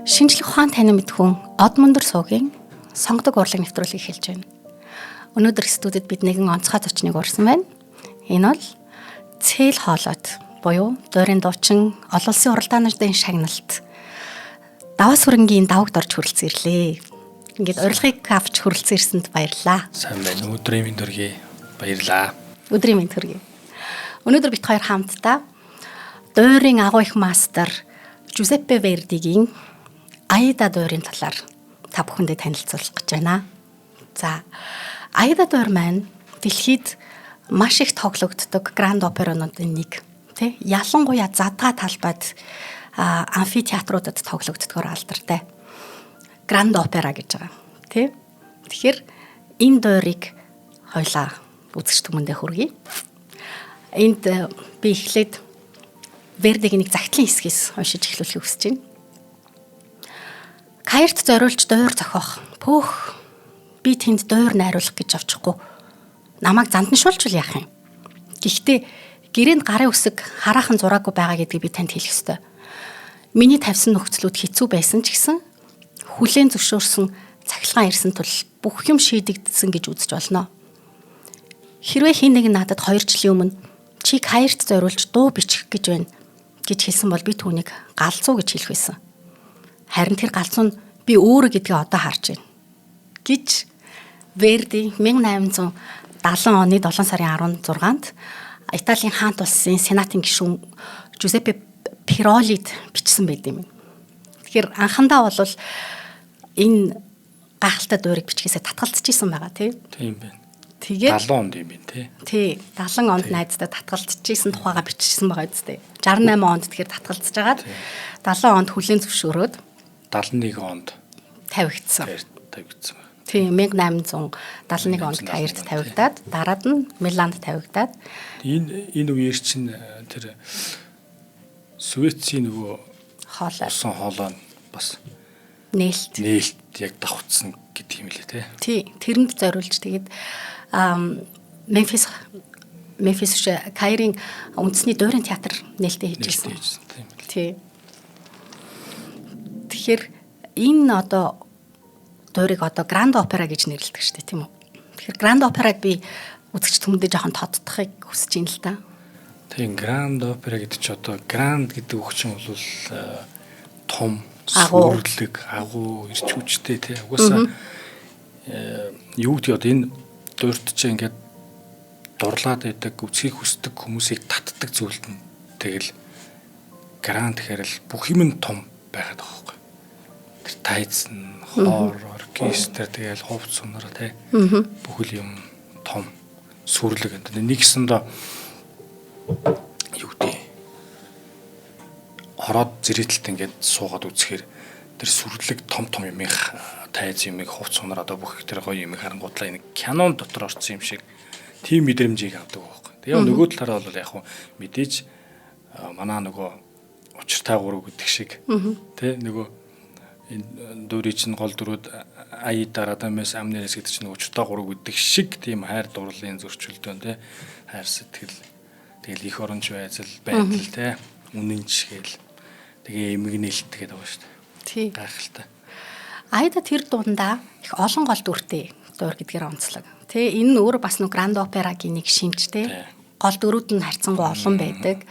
Шинжлэх ухаан танин мэдхүн Одмондор суугийн сонгодог урлаг нэвтрүүлгийг хэлж байна. Өнөөдөр студид бид нэгэн онцгой зочныг урьсан байна. Энэ бол цээл хоолойт буюу дойрын дуучин олон улсын уралдаануудын шагналт даваас хөрөнгийн давагд орж хүрэлцэн ирлээ. Ингээд урилгыг авч хүрэлцэн ирсэнд баярлалаа. Сайн байна. Өдрийн мэнд төргий. Баярлалаа. Өдрийн мэнд төргий. Өнөөдөр бид хоёр хамтдаа дойрын агуу их мастер Жузеппе Вердигийн Аида дойрын талаар та бүхэндээ танилцуулах гэж байна. За, Аида дойр маань дэлхийд маш их тоглогддог гранд оперануудын нэг. Тэ? Ялангуяа задгаа талбайд амфитеатруудад тоглогддогоор алдартай. Гранд опера гэж байгаа. Тэ? Тэгэхээр энэ дойрыг хойлоо үзэгч түмэндээ хүргэе. Энд би эхлээд Вердигийн нэг загтлын хэсгээс уншиж эхлүүлэхийг хүсэж байна. Каирт зориулж дойр зохиох. Пөөх би тэнд дойр найруулах гэж авчихгүй. Намайг зандншуулж яах юм. Гэхдээ гэрээнд гарын үсэг хараахан зураагүй байгаа гэдгийг би танд хэлэх ёстой. Миний тавьсан нөхцлүүд хэцүү байсан ч гэсэн хүлээн зөвшөөрсөн цахилгаан ирсэн тул бүх юм шийдэгдсэн гэж үзэж болно. Хэрвээ хин нэг надад 2 жилийн өмнө чи Каирт зориулж дуу бичих гэж байна гэж хэлсэн бол би түүнийг галзуу гэж хэлэх байсан. Харин тэр галзуу нь би өөрөө гэдгээ одоо харж байна гэж Верди 1870 оны 7 сарын 16-нд Италийн хаант улсын сенатын гишүүн Жузеппе Пиролид бичсэн байт юм. Тэгэхээр анхандаа бол энэ гайхалтай дойрыг бичгээсээ татгалзчихсан байгаа тийм байна. Тэгээд 70 онд юм байна тий 70 онд найздаа татгалзчихсан тухайга бичсэн байгаа үстэй. 68 онд тэгэхээр татгалзаж агаад 70 онд хүлээн зөвшөөрөөд 71 онд тавигдсан. Тавигдсан. Тийм 1871 онд Каирт тавигдаад дараад нь Миланд тавигдаад энэ үеэр чинь тэр Швецийн нөгөө усан хоолой бас нээлт яг давхцсан гэдэг юм лээ тий тэрэнд зориулж тэгээд Мемфис Каирын үндэсний дойрын театр нээлттэй хийжсэн. Тий. Тэгэхээр энэ одоо дойрыг одоо гранд опера гэж нэрлэдэг шүү дээ, тийм үү? Тэгэхээр гранд операг би үзэгч түмэндээ жоохон тодтохыг хүсэж байна л да. Тийм гранд опера гэдэг чи одоо гранд гэдэг үгчин бол том, сүрлэг, агуу, эрч хүчтэй тий. Угаасаа юу гэдэг одоо энэ дойрт чи ингээд дурлаад байдаг, үсгийг хүсдэг хүмүүсийг татдаг зүйлд нь тэгэл гранд гэхээр л бүх юм нь том байгаад байгаа байхгүй. Тэр тайзан, хоор, оркестр тэгэл хувц сунаар тий. Бүхэл юм том сүрлэг энэ нэгсэндээ юу гэдэг хороод зэрэтэлт ингээд суугаад үзэхээр тэр сүрлэг том юмыг тайз юмыг хувц сунаар одоо бүх тэр гоё юмыг харангуудлаа энэ кинон дотор орсон юм шиг тийм мэдрэмжийг авдаг байхгүй. Тэгээ нөгөө талаараа бол яг хуу мэдээж манаа нөгөө учиртай гурав гэдэг шиг тий нөгөө энэ дөрий чинь гол дөрүүд Аида Радамес Амнерес гэдэг чинь учиртай гурав гэдэг шиг тийм хайр дурлалын зөрчилдөөн тий хайр сэтгэл тэгэл их оронч байдал тий үнэнч гээл тэгээ эмгэнэлт гэдэг байгаа шүү дээ. Тий. Гайхалтай. Аида тэр дундаа их олон гол дүртэй дойр гэдгээр онцлог. Тэ энэ нь өөр бас нэг гранд операгийн нэг шинж тэ. Гол дүрүүд нь харьцангуй олон байдаг.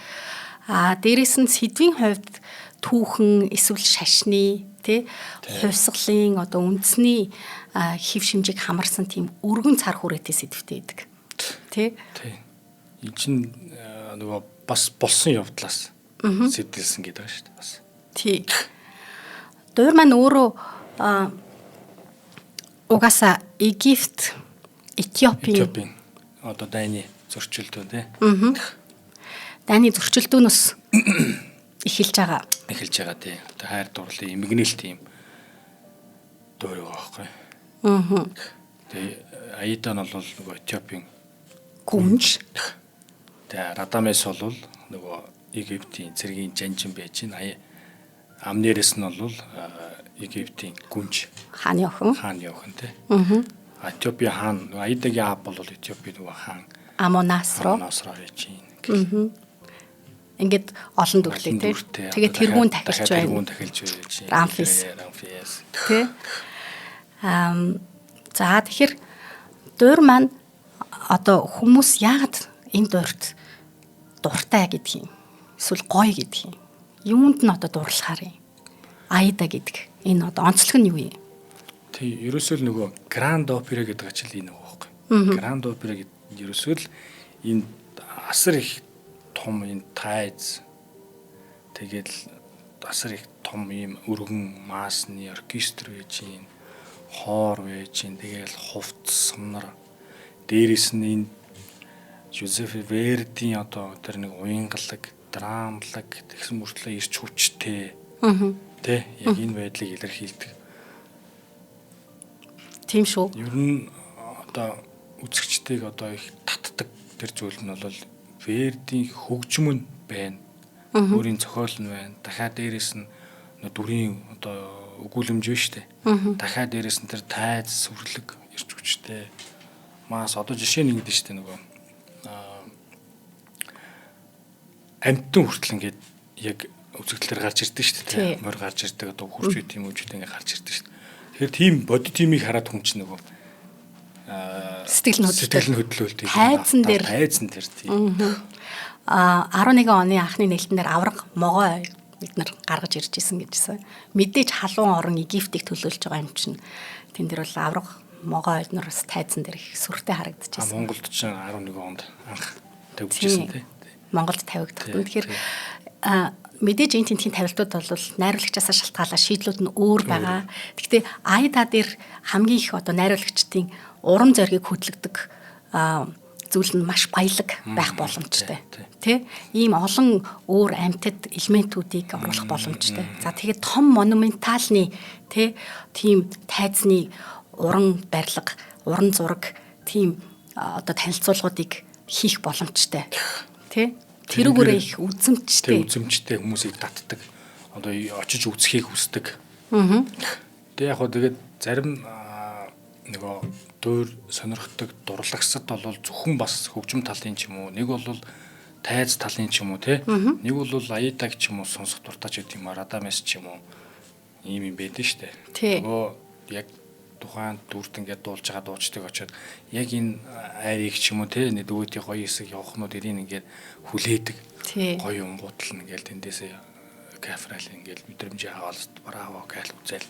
Дээрээс нь сэдвийн хувьд түүхэн эсвэл шашны тэ хувьсгалын одоо үндэсний хэв шимжийг хамарсан тийм өргөн цар хүрээтэй сэдвтэй байдаг. Тэ. Энэ чинь нөгөө бас болсон явдлаас сэдэлсэн гэдэг байна шүү дээ бас. Тий. Дойр маань өөрөө угаасаа Египт, Этиопийн одоо дайны зөрчилдөөн тий. Дайны зөрчилдөөнөөс эхэлж байгаа тий. Одоо хайр дурлалын эмгэнэлт юм дойр байгаа байхгүй. Тэгээ Аида нь бол нөгөө Этиопийн гүнж. Тэгээ Радамес бол нөгөө Египтийн цэргийн жанжин байж байна. Амнерес нь бол Египтийн гүнж. Хааны охин тий. Этиопийн хаан Аидагийн аав бол Этиопийн нөгөө хаан Амонасро байж байна. ингээд олон дүрлээ тий. Тэгээ тэргүүн тахилч байна. Тэргүүн тахилч байж. Рамфис. Тий. За тэгэхээр дуур маань одоо хүмүүс яагаад энэ дуурт дуртай гэдгийг эсвэл гоё гэдгийг юунд нь одоо дурлахаар юм? Аида гэдэг энэ одоо онцлог нь юу юм? Тий, ерөөсөө л нөгөө Гранд Опера гэдэг ачаал энэ нөгөө байхгүй. Гранд Опера гэдэг ерөөсөө л энэ асар их том энэ тайз тэгэл асар их том ийм өргөн маасны оркестр байж юм, хоор байж юм, тэгэл хувц сумнар дээрээс нь энэ Жозеф Вердийн одоо тэр нэг уянгалаг, драмлаг тэгсэн мөртлөө ирч хүчтэй. Тэ яг энэ байдлыг илэрхийлдэг. Тийм шүү. Ер нь одоо үзэгчдийг одоо их татдаг тэр зүйл нь бол Вердийн хөгжим нь байна. Өөрийн зохиол нь байна. Дахиад дээрээс нь дүрийн одоо өгүүлэмж байна шүү дээ. Дахиад дээрээс нь тэр тайз сүрлэг ирч хүчтэй. Маас одоо жишээ нь ингэдэж шүү дээ нөгөө амттан хүртэл ингээд яг үзэгдлээр гарч ирдэг шүү дээ. Морь гарч ирдэг одоо хурц үе тийм үжид ингээд гарч ирдэг шүү дээ. Тэгэхээр тийм боди тимийг хараад хүн чинь нөгөө сэтгэл хөдлөлт хайзан дээр тийм 11 оны анхны нээлтэн дээр авраг могой бид нар гаргаж ирж исэн гэжсэн. Мэдээж халуун орон Египтийг төлөөлж байгаа юм чинь тэн дээр бол авраг могой эднээс тайзан дээр их сүртэй харагдчихсан. Монголд ч 11 онд анх тавигдчихсан тийм. Монголд тавигдсан. Тэгэхээр мэдээж энэ тентхийн тавилтууд бол найруулагчаас шалтгаалаад шийдлүүд нь өөр байгаа. Гэхдээ Аида дээр хамгийн их одоо найруулагчдын урам зориг хөдөлгдөг зүйл нь маш баялаг байх боломжтой. Тэ? Ийм олон өөр амьтад элементүүдийг оруулах боломжтой. За тэгээд том монументальны тийм тайзны уран барилга, уран зураг тийм одоо танилцуулгуудыг хийх боломжтой. Тэ? Тэрүүгээрээ их үзэмжтэй хүмүүсийг татдаг. Одоо очиж үзхийг хүсдэг. Тэг яг хоо тэгээд зарим нөгөө дуур сонирхдаг дурлагсад бол зөвхөн бас хөгжим талын ч юм уу, нэг бол тайз талын ч юм уу, нэг бол Аидаг ч юм уу сонсох дуртай ч гэдэг юм, Радамес ч юм уу ийм юм байдэн штэ. Нөгөө яг тухайн дүрт ингээд дуулж байгаа дуучдыг очиод яг энэ айрыг ч юм уу нэг дүүтийн гоё хэсэг явахнууд ирийн ингээд хүлээдэг. Гоё умгуудл нь ингээд тэндээсээ кафрал ингээд мэдрэмжээ хаалт браво гээл үзэл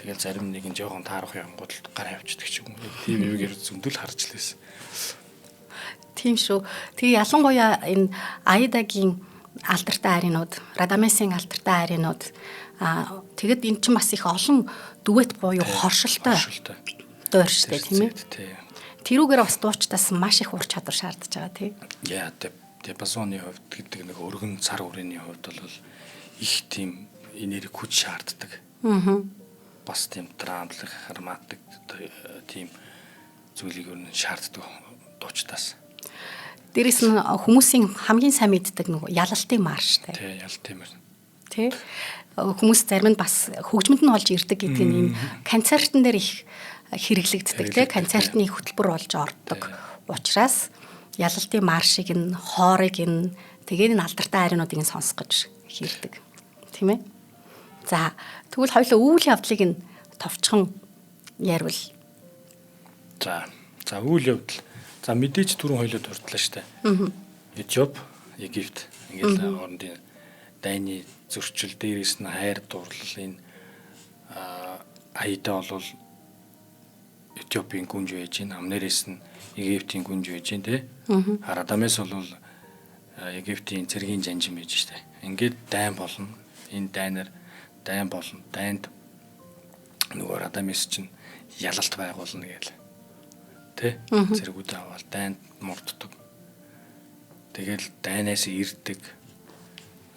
тэгэл зарим нэг нь жоохон таарах юмгуудл гар авчдаг ч юм уу. Тийм үегээр зөндөл харж лээсэн. Тийм шүү. Тэгээ ялангуяа энэ Аидагийн алдартай аринууд, Радамесийн алдартай аринууд тэгэд эн чинь бас их олон дүэт буюу хоршилтой дуур штэ тийм ээ. Тэрүүгээр бас дуучдаас маш их ур чадвар шаардж байгаа тийм. Яа диапазоны хувьд гэдэг нэг өргөн цар хүрээний хувьд бол их тийм энерги хүч шаарддаг. Бас тийм драмлах, харматдаг тийм зүйлийг өрнө шаарддаг дуучдаас. Дээрээс нь хүмүүсийн хамгийн сайн мэддэг нэг ялалтын марштай. Тий, ялалтын марш. Тий. Хүмүүс зарим нь бас хөгжмөнд нь олж ирдэг гэдэг нь энэ концертн дээр их хэрэглэгддэг тий. Концертны хөтөлбөр болж ордог. Учираас ялалтын маршийг нь, хоорыг нь, тэгээд энэ алдартай аринуудыг нь сонсох гэж хийрдэг. Тийм ээ. За, тэгвэл хоёулаа үйл явдлыг нь товчхон яривал. За, үйл явдал. За мэдээч түрүүн хоёулаа дурдлаа штэ. Этиоп, Египт ингээд орондын дайны зөрчил дээрээс нь хайр дурлал энэ Аида бол Этиопийн гүнж байж гин, амнэрээс нь Египтийн гүнж байж гин тий. Радамес бол Египтийн цэргийн жанжин байж штэ. Ингээд дайн болно. Энэ дайнаар дайн болно. Дайнд нөгөө Радамес чинь ялалт байгуулна гээл. Тэ зэрэгүүдээ аваад дайнд мурддаг. Тэгэл дайнаас ирдэг.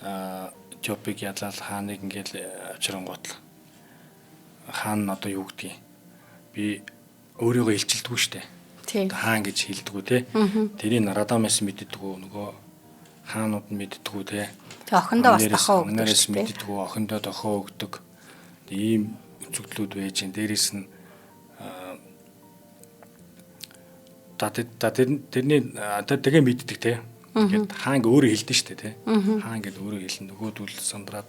Этиопиг ялал хааныг ингээл авчрангуутла. Хаан нь одоо юу гэдгийг би өөрийгөө илчилдэггүй штэ. Хаан гэж хэлдэггүй те. Тэрийг Радамес мэддэггүй, нөгөө хаанууд нь мэддэггүй те. Тэг охиндоо бас дохоо өгдөг штэ. Мэддэггүй, охиндоо дохоо өгдөг. Ийм үзэгдлүүд байж гэн. Дээрээс нь тэрний тэгээ мэддэг те. ингээд хаан өөрөө хэлдэж штэ тий. Хаан ингээд өөрөө хэлнэ. Нөгөөдөл сандраад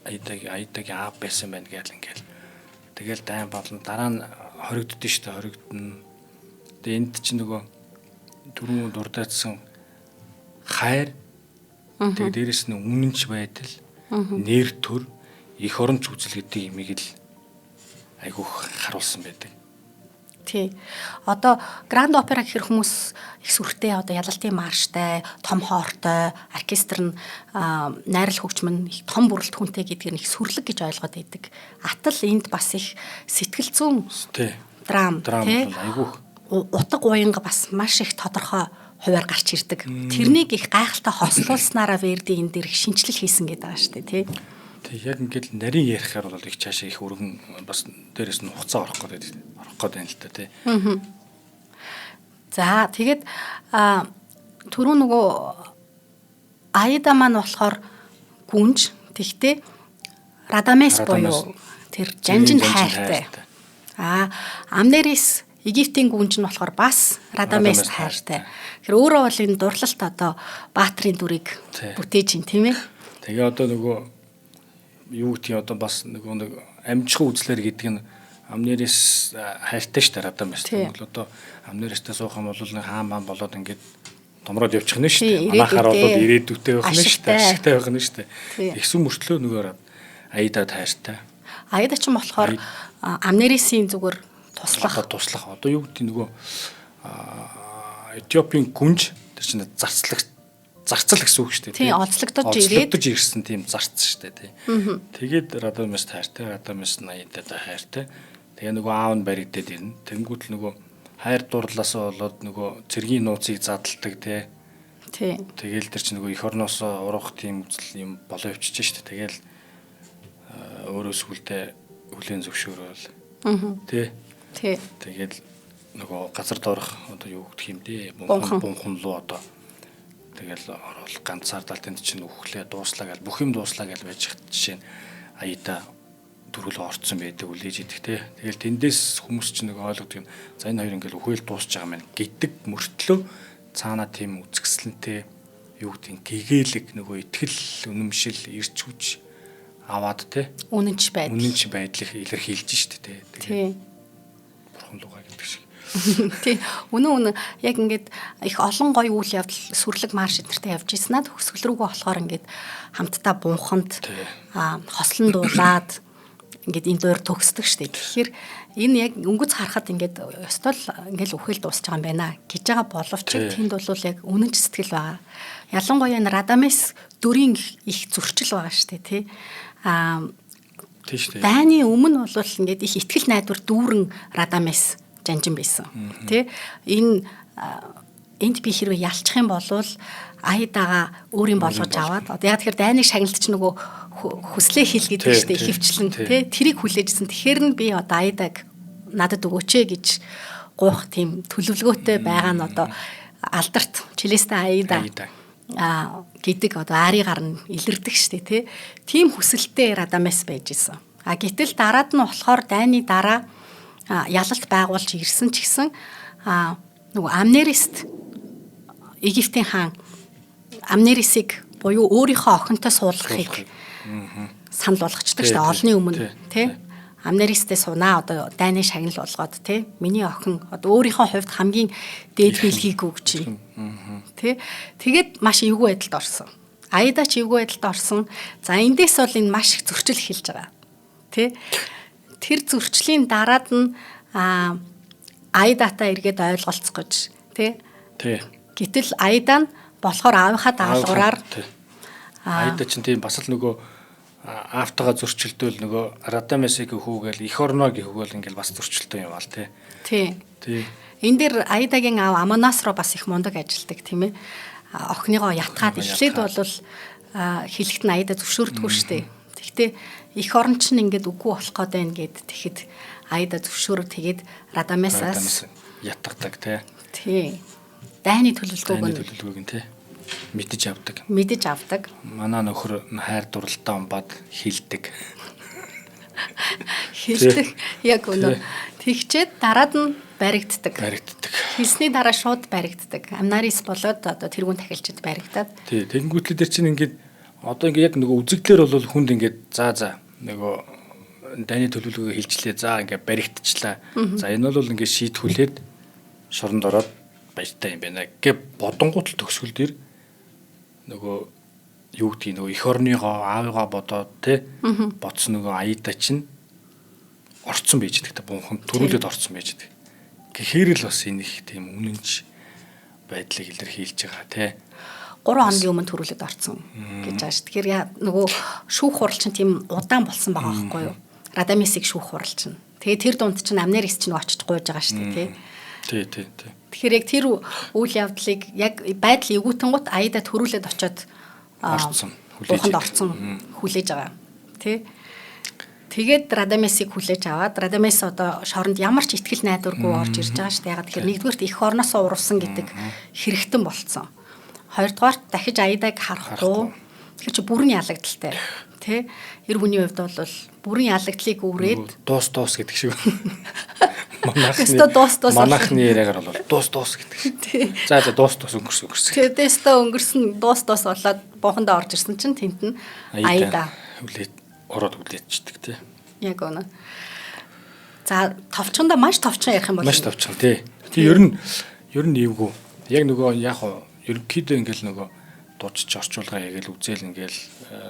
аядагийн аав байсан байна гэхэл ингээл. Тэгэл дайн болно. Дараа нь хоригддөө штэ хоригдно. Тэгээ энд чинь нөгөө түрүүн дурдаадсан хайр тэгээ дээрэс нь үнэнч байдал нэр төр их оронч үзэл гэдэг имийг л айгүйх харуулсан байдаг. Тий. Одоо Гранд Опера гэхэр хүмүүс их сүртэй одоо ялалтын марштай, том хоортой, оркестр нь найрал хөгжмөн их том бүрэлдэхүүнтэй гэдгийг их сүрлэг гэж ойлгоод байдаг. Атал энд бас их сэтгэл зүйн драм тий. Айгүйх утга уянга бас маш их тодорхой хуваар гарч ирдэг. Тэрнийг их гайхалтай хослуулснараа Верди энэ дэр их шинжилэл хийсэн гэдэг байгаа шүү дээ тий. Тэг яг ингээд нарийн ярихаар бол их цаашаа их өргөн бас дээрэс нь хуцаа орох гээд байна л та тий. За тэгээд түрүү нөгөө Аида маань болохоор гүнж тэгтээ Радамес буюу тэр жанжинд хайртай. Амнерис Египтийн гүнж нь болохоор бас Радамес хайртай. Тэгэхээр өөрөө бол энэ дурлалт одоо баатрийн дүрийг бүтээж ин тийм ээ. Тэгээ одоо нөгөө юу гэдгийг одоо бас нэг амжихын үзлэр гэдэг нь Амнерис хайртай ш Радамес. Тэгвэл одоо Амнеристэй суух юм бол хаан баан болоод ингээд томроод явчих нь шүү дээ. Манайхаар бол ирээдүйтэй байх нь шүү дээ. Ашигтай байх нь шүү дээ. Ихсэн мөртлөө нөгөө Аидад хайртай. Аида ч юм болохоор Амнерисийн зүгээр туслах. Одоо юу гэдэг нөгөө Этиопийн гүнж тэр чинь зарцал гэсэн үг шүү дээ. Тийм, олзлогдож ирсэн тийм зарц шүү дээ. Тийм. Тэгээд Радамес хайртай, Радамес Аидад хайртай. Тэгээ нөгөө аав нь баригдаад ирнэ. Тэнгүүт л нөгөө хайр дурлалаасаа болоод нөгөө цэргийн нууцыг задалдаг тий. Тэгээл тэр чинь нөгөө эх орноос урах тийм үзэл юм болоо явчихж шүү дээ. Тэгээл өөрөө сүлдээ хүлэн зөвшөөрөөл. Тий. Тэгээл нөгөө газар доорх одоо юу гэх юм дээ. Бунхан руу одоо тэгэл орол ганцаардал тэнд чинь үхлээ дууслаа гэл бүх юм дууслаа гэл байж хат жишээ нь Аида дөрвөл орцсон байдаг үлээж идэх те. Тэгэл тэндээс хүмүүс чинь нэг ойлгодог юм. За энэ хоёр ингээл үхэл дуусч байгаа маань гэдэг мөртлөө цаанаа тийм үзэсгэлэнтэй юу гэдэг гэгээлэг нөгөө итгэл үнэмшил ирч хүч аваад те. Үнэнч байдлыг илэрхийлж штэ те. Тэгээ бурхан лугаа гэдэг шиг. Тий. Үнэн яг ингээд их олон гоё үйл явдал сүрлэг марш энтертэй явж ийсэн над хөсгөл рүүгээ болохоор ингээд хамтдаа бунханд хослон дуулаад ингээд энэ дуур төгсдөг штеп. Тэгэхээр энэ яг өнгөц харахад ингээд ёстой л ингээд үхэл дуусч байгаа юм байна гэж байгаа боловч тэнд бол яг үнэнч сэтгэл байгаа. Ялангуяа энэ Радамес дүрийн их зөрчил байгаа штеп тий. Тий штеп. Дайны өмнө бол ингээд их ихтгэл найдвар дүүрэн Радамес жанжин байсан. Тэ энд би хэрвээ ялчих юм бол Аидагаа өөрийн болгож аваад одоо яг тэгэхээр дайныг шагналч нөгөө хүслээ хэл гэдэг шүү дээ ихэвчлэн тэ тэрийг хүлээжсэн. Тэгэхээр нь би одоо Аидаг надад өгөөч гэж гуйх тийм төлөвлөгөөтэй байгаа нь одоо алдарт Челеста Аида гэдэг одоо арийгаар нь илэрдэг шүү дээ тэ. Тийм хүсэлтэй Радамес байж исэн. Гэтэл дараад нь болохоор дайны дараа ялалт байгуулж ирсэн ч гэсэн нөгөө Амнерист Египтийн хаан Амнерисийг буюу өөрийнхөө охинтой суулгахыг санал болгочдөг шүү дээ олонний өмнө тий Амнеристээ сунаа одоо дайны шагнал болгоод тий миний охин одоо өөрийнхөө хувьд хамгийн дээд бэлгийг өгч тий тэгээд маш эвгүй байдалд орсон. Аида ч эвгүй байдалд орсон. За эндээс бол энэ маш их зөрчил эхэлж байгаа тий. Тэр зөрчлийн дараад нь Аидатай эргээд ойлголцгож тий. Гэтэл Аида нь болохоор аавынхаа даалгавраар Аида чинь тийм бас л нөгөө аавтайгаа зөрчилдөөл нөгөө Радамесыг өгөөгөл эх орноо гихүүгээл ингээл бас зөрчилтэй юм аа тий. Тий. Энэ дэр Аидагийн аав Амонас руу бас их мундаг ажилдаг тийм ээ. Охиныгоо ятгаад эхлээд бол хэлэхэд нь Аида зөвшөөрдөггүй шүү дээ. Гэхдээ эх орн чинь ингээд үгүй болох гээд байна гэд тэгэхэд Аида зөвшөөрөд тэгээд Радамесаас ятгадаг тий. Тий. Дайны төлөвлөгөөг нь тий. Мэдэж авдаг. Манай нөхөр хайр дурлалтаа умбаад хилдэг. Яг үнэ. Тэгчээд дараад нь баригддаг. Хэлсний дараа шууд баригддаг. Амнарис болоод одоо тэрүүн тахилчид баригдаад. Тий, тэгэнгүүтлээ дээр чинь ингээд одоо ингээд яг нөгөө үзэгдлэр бол хүнд ингээд за нөгөө дайны төлөвлөгөө хэлжлээ. За ингээд баригдчихлаа. За энэ бол ингээд шийтгүүлээд шоронд ороод баяртай юм байна гэ бодонгууд л төгсгөл дээр нөгөө юу гэдгийг нөгөө эх орныгоо аавыгаа бодоод те бодсон нөгөө аяда чинь орцсон байж байгаа. Бунхан төрүүлээд орцсон байж байгаа. Гэхээр л бас энэ их тийм үнэнч байдлыг илэрхийлж байгаа те. 3 хоногийн өмнө төрүүлээд орцсон гэж байгаа ш. Тэгэхээр нөгөө шүүх хурал чинь тийм удаан болсон байгаа байхгүй юу? Радамисыг шүүх хурал чинь. Тэгээ тэр дунд чинь амнерис чинь очиж гуйж байгаа ш тий. Тий. Тэгэхээр яг тэр үйл явдлыг яг байдал эвгүүтэн гут аяда төрүүлээд очоод орцсон. Хүлээж байгаа. Тий. Тэгээд Радамисыг хүлээж аваад Радамис одоо шоронд ямар ч ихтгэл найдваргүй орж ирж байгаа шүү дээ. Ягаад тэгэхээр нэгдүгээрт эх орноосоо урвсан гэдэг хэрэгтэн болцсон. Хоёрдугаарт дахиж аядаг харахгүй. Тэгэхээр чи бүрэн ялагдaltaй. Тэ? Эр хүний хувьд бол бүрэн ялагдлыг үүрээд дуус гэдэг шиг. Манайхны яриагаар бол дуус гэдэг шиг. За дуус өнгөрсөн. Тэдээстээ өнгөрсөн дуус болоод бухандаа орж ирсэн чинь тент нь аяда ороод хүлээждэг тий. Яг үнэ. За товчондоо маш товчхон ярих юм бол маш товчхон тий. Ер нь эвгүй. Яг нөгөө яг ерөнхийдөө ингээл нөгөө дуудаж орчуулгаа ягээл үзэл ингээл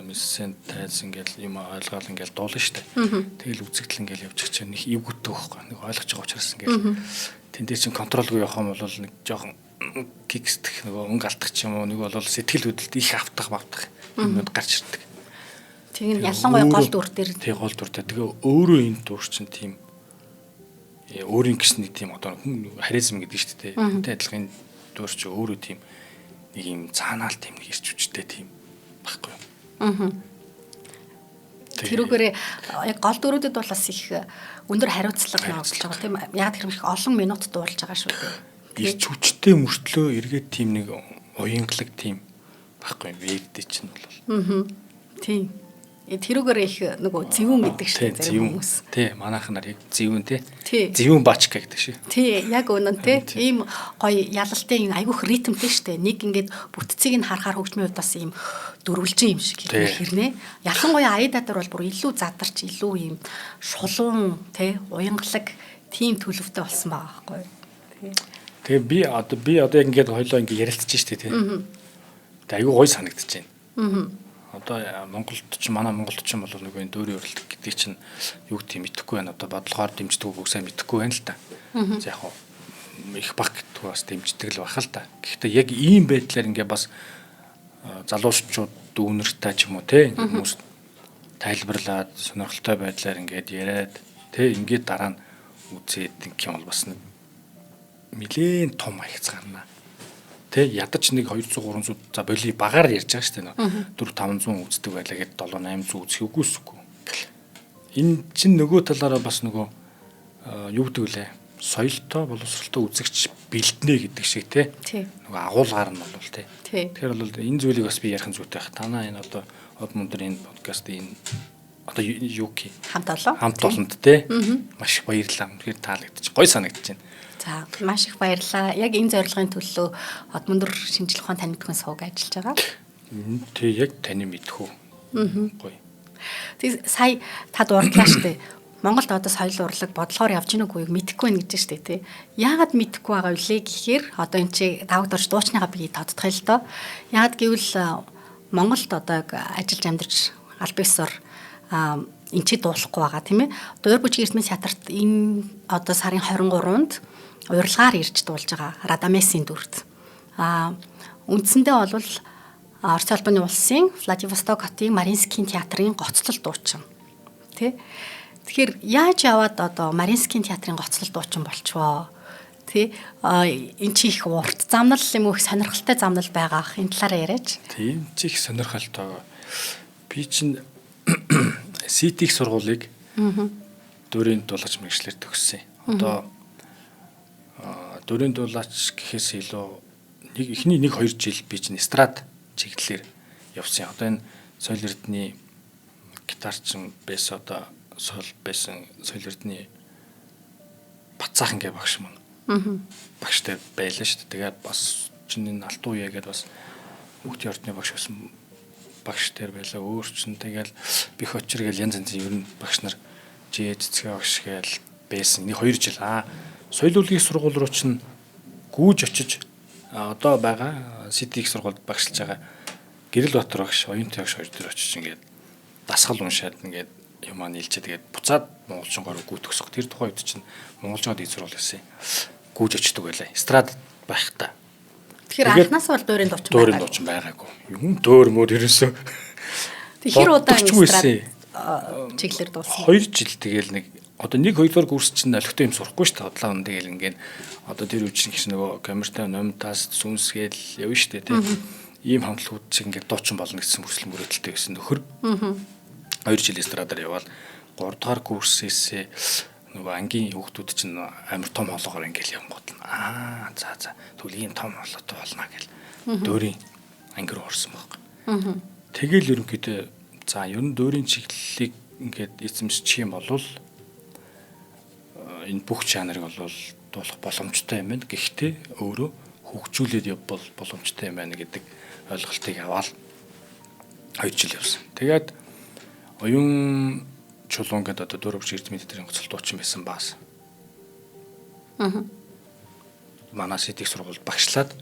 мессент тайлс ингээл юм ойлгоол ингээл дуулна штэ. Тэгэл үзэгдэл ингээл явж чинь нэг эвгүттэй байхгүй. Нэг ойлгож байгаа учраас ингээл тэндээ чин контролгүй явах юм бол нэг жоохон гигсдэх нөгөө өнгө алдах ч юм уу нэг бол сэтгэл хөдлөлт их автах юмуд гарч ирдэг. Тийм ялангуяа гол дүр дээр. Тэг гол дүр дээр. Тэгээ өөрөө энэ дүр чинь тийм өөрийн гэсний тийм одоо харизм гэдэг шүү дээ. Үнтэй адилхан дүр чинь өөрөө тийм нэг юм цаанаал тийм нэг ирч хүчтэй тийм баггүй юу. Тэрүүгээр яг гол дүрүүдэд бол бас их өндөр хариуцлага явуулж байгаа тийм. Яг тэр их олон минут дуулж байгаа шүү дээ. Ирч хүчтэй мөртлөө эргээд тийм нэг уянгалаг тийм баггүй вэгдээ чинь бол. Тийм. Тэрүүгээр их нөгөө зэвүүн гэдэг шиг зарим хүмүүс. Тий, манайхнаар яг зэвүүн тий. Зэвүүн бачка гэдэг шиг. Тий, яг үнэн тий. Ийм гоё ялалтын айгүйх ритмтэй штэ. Нэг ингээд бүтцийг нь харахаар хөгжмийн хувьд бас ийм дөрвөлжин юм шиг хэрнээ. Ялангуяа аядадар бол бүр илүү задарч, илүү ийм шулуун тий, уянгалаг тийм төлөвтэй болсон байгаа байхгүй юу. Тэгээ би одоо яг ингээд хоёлоо ингээд ярилцж штэ тий. Тэгээ айгүй гоё санагдаж байна. Одоо манай Монголд ч юм бол нөгөө энэ дөөрийн уралт гэдэг чинь юу гэдэг мэдэхгүй байна. Одоо бодлогоор дэмждэг үг сайн мэдэхгүй байна л та. За яг их баг гэдэг бас дэмждэг л баха л та. Гэхдээ яг ийм байдлаар ингээ бас залуучууд дүүнертэй ч юм уу те хүмүүс тайлбарлаад сонирхолтой байдлаар ингээд яриад те ингээд дараа нь үзээд юм бол бас нэг нэлээд том хаягц гарна. Тэ ядаж нэг 200 300 за боли багаар ярьж байгаа шүү дээ. 4 500 үздэг байлаа гэд 7 800 үзэх үгүйсэхгүй. Энэ чинь нөгөө талаараа бас нөгөө юу гэдэг лээ. Соёлтой боловсролтой үзэгч бэлднэ гэдэг шиг те. Нөгөө агуулгаар нь бол те. Тэгэхээр бол энэ зүйлийг бас би ярих зүйтэй байх. Танаа энэ одоо од мөндөр энэ подкаст энэ одоо юу гэх хамт олонд те. Маш их баярлалаа. Үнэхээр таалагдчих. Гоё санагдаж байна. За маш их баярлалаа. Яг энэ зорилгын төлөө од мөндөр шинжлэх ухаан танигдхын сувг ажиллаж байгаа. Тэг яг таны мэдхүү. Гоё. Тэг сая та дурдлаа штэ. Монголд одоо соёл урлаг бодлогоор явж гинэ үгүйг мэдэхгүй байна гэж штэ тий. Яагаад мэдэхгүй байгаа вэ гэхээр одоо энэ чи давагд орж дуучныхаа бие тодтох л доо. Яагаад гэвэл Монголд одоо ажиллаж амьдарч аль бисор энэ чи дуулахгүй байгаа тийм ээ. Дуур бүжиг эрдмийн театрт энэ одоо сарын 23-нд урилгаар ирж дуулж байгаа Радамесийн дүрд. Үндсэндээ бол Орос улбаны улсын Владивосток хотын Маринскийн театрын гоцлол дуучин. Тэ? Тэгэхээр яаж яваад одоо Маринскийн театрын гоцлол дуучин болчихвоо? Тэ? Энд чи их урт замнал юм уу их сонирхолтой замнал байгаа ах энэ талаараа яриач. Тийм чи их сонирхолтой. Би чинь СИТ-ийн сургуулийг дөрийн дулаач мэргэжлэр төгссөн. Одоо дөрийн дулаач гэхээс илүү эхний 1-2 жил би чинь эстрад чиглэлээр явсан. Одоо энэ соёл эрдэнэ гитарчин байсан одоо соёл эрдэнэ Бацаахан гэх багш мөн багштай байлаа шүү дээ. Тэгээд бас чинь энэ Алтан үе гэдэг бас хүүхдийн ордны багш байсан багш төр байлаа. Өөр чинь тэгэл бих очир гэл янз янзын ер нь багш нар жээж цэцгээ багш гээл байсан. Энийг 2 жил соёл урлагийн сургууль руу чинь гүйж очиж одоо байгаа сэтик сургуульд багшилж байгаа Гэрэл Батар багш, Оюунтай багш хоёр төр очиж ингээд дасгал уншаад ингээд юм нийлчээ тэгээд буцаад монголчуудаар гүйтгэсөх. Тэр тухайн үед чинь монголчууд ийм сургууль байсан. Гүйж очдөг байлаа. Эстрад байх та. Тэгэхээр анханаас бол дуурийн дуучин байгаа. Дуурийн дуучин байгаагүй. Юм дөөр мөр ерөөсөө. Тэг хэр удаан эстрад чиглэлээр дууссан. 2 жил тэгэл нэг одоо 1-2 дугаар курс чинь олигтой юм сурахгүй шүү дээ. Бодлоо энэ тэгэл ингээд одоо тэр үе чинь гэж нөгөө камертай номтаас сүнсгээл явна шүү дээ тийм. Ийм хамтлагууд шиг ингээд дуучин болно гэсэн хүсэл мөрөөдөлтэй байсан нөхөр. 2 жил эстрадаар явбал 3 дугаар курсээсээ нөгөө ангийн хүүхдүүд чинь амар том хоолоогоор ингээл явгууд нь за тэгвэл ийм том хоолойтой болно гэл дөөрийн анги руу орсон баг. Тэгэл ерөнхийдөө за ер нь дөөрийн чиглэлийг ингээд эзэмшчих юм бол энэ бүх жанрыг бол дуулах боломжтой юм байна. Гэхдээ өөрөө хөгжүүлээд явбал боломжтой юм байна гэдэг ойлголтыг аваад 2 жил явсан. Тэгээд оюун чулуун гэдэг одоо дөрөвч эрдэмэд төрийн гоцол дуучин байсан баас. Манай сэтик сургууль багшлаад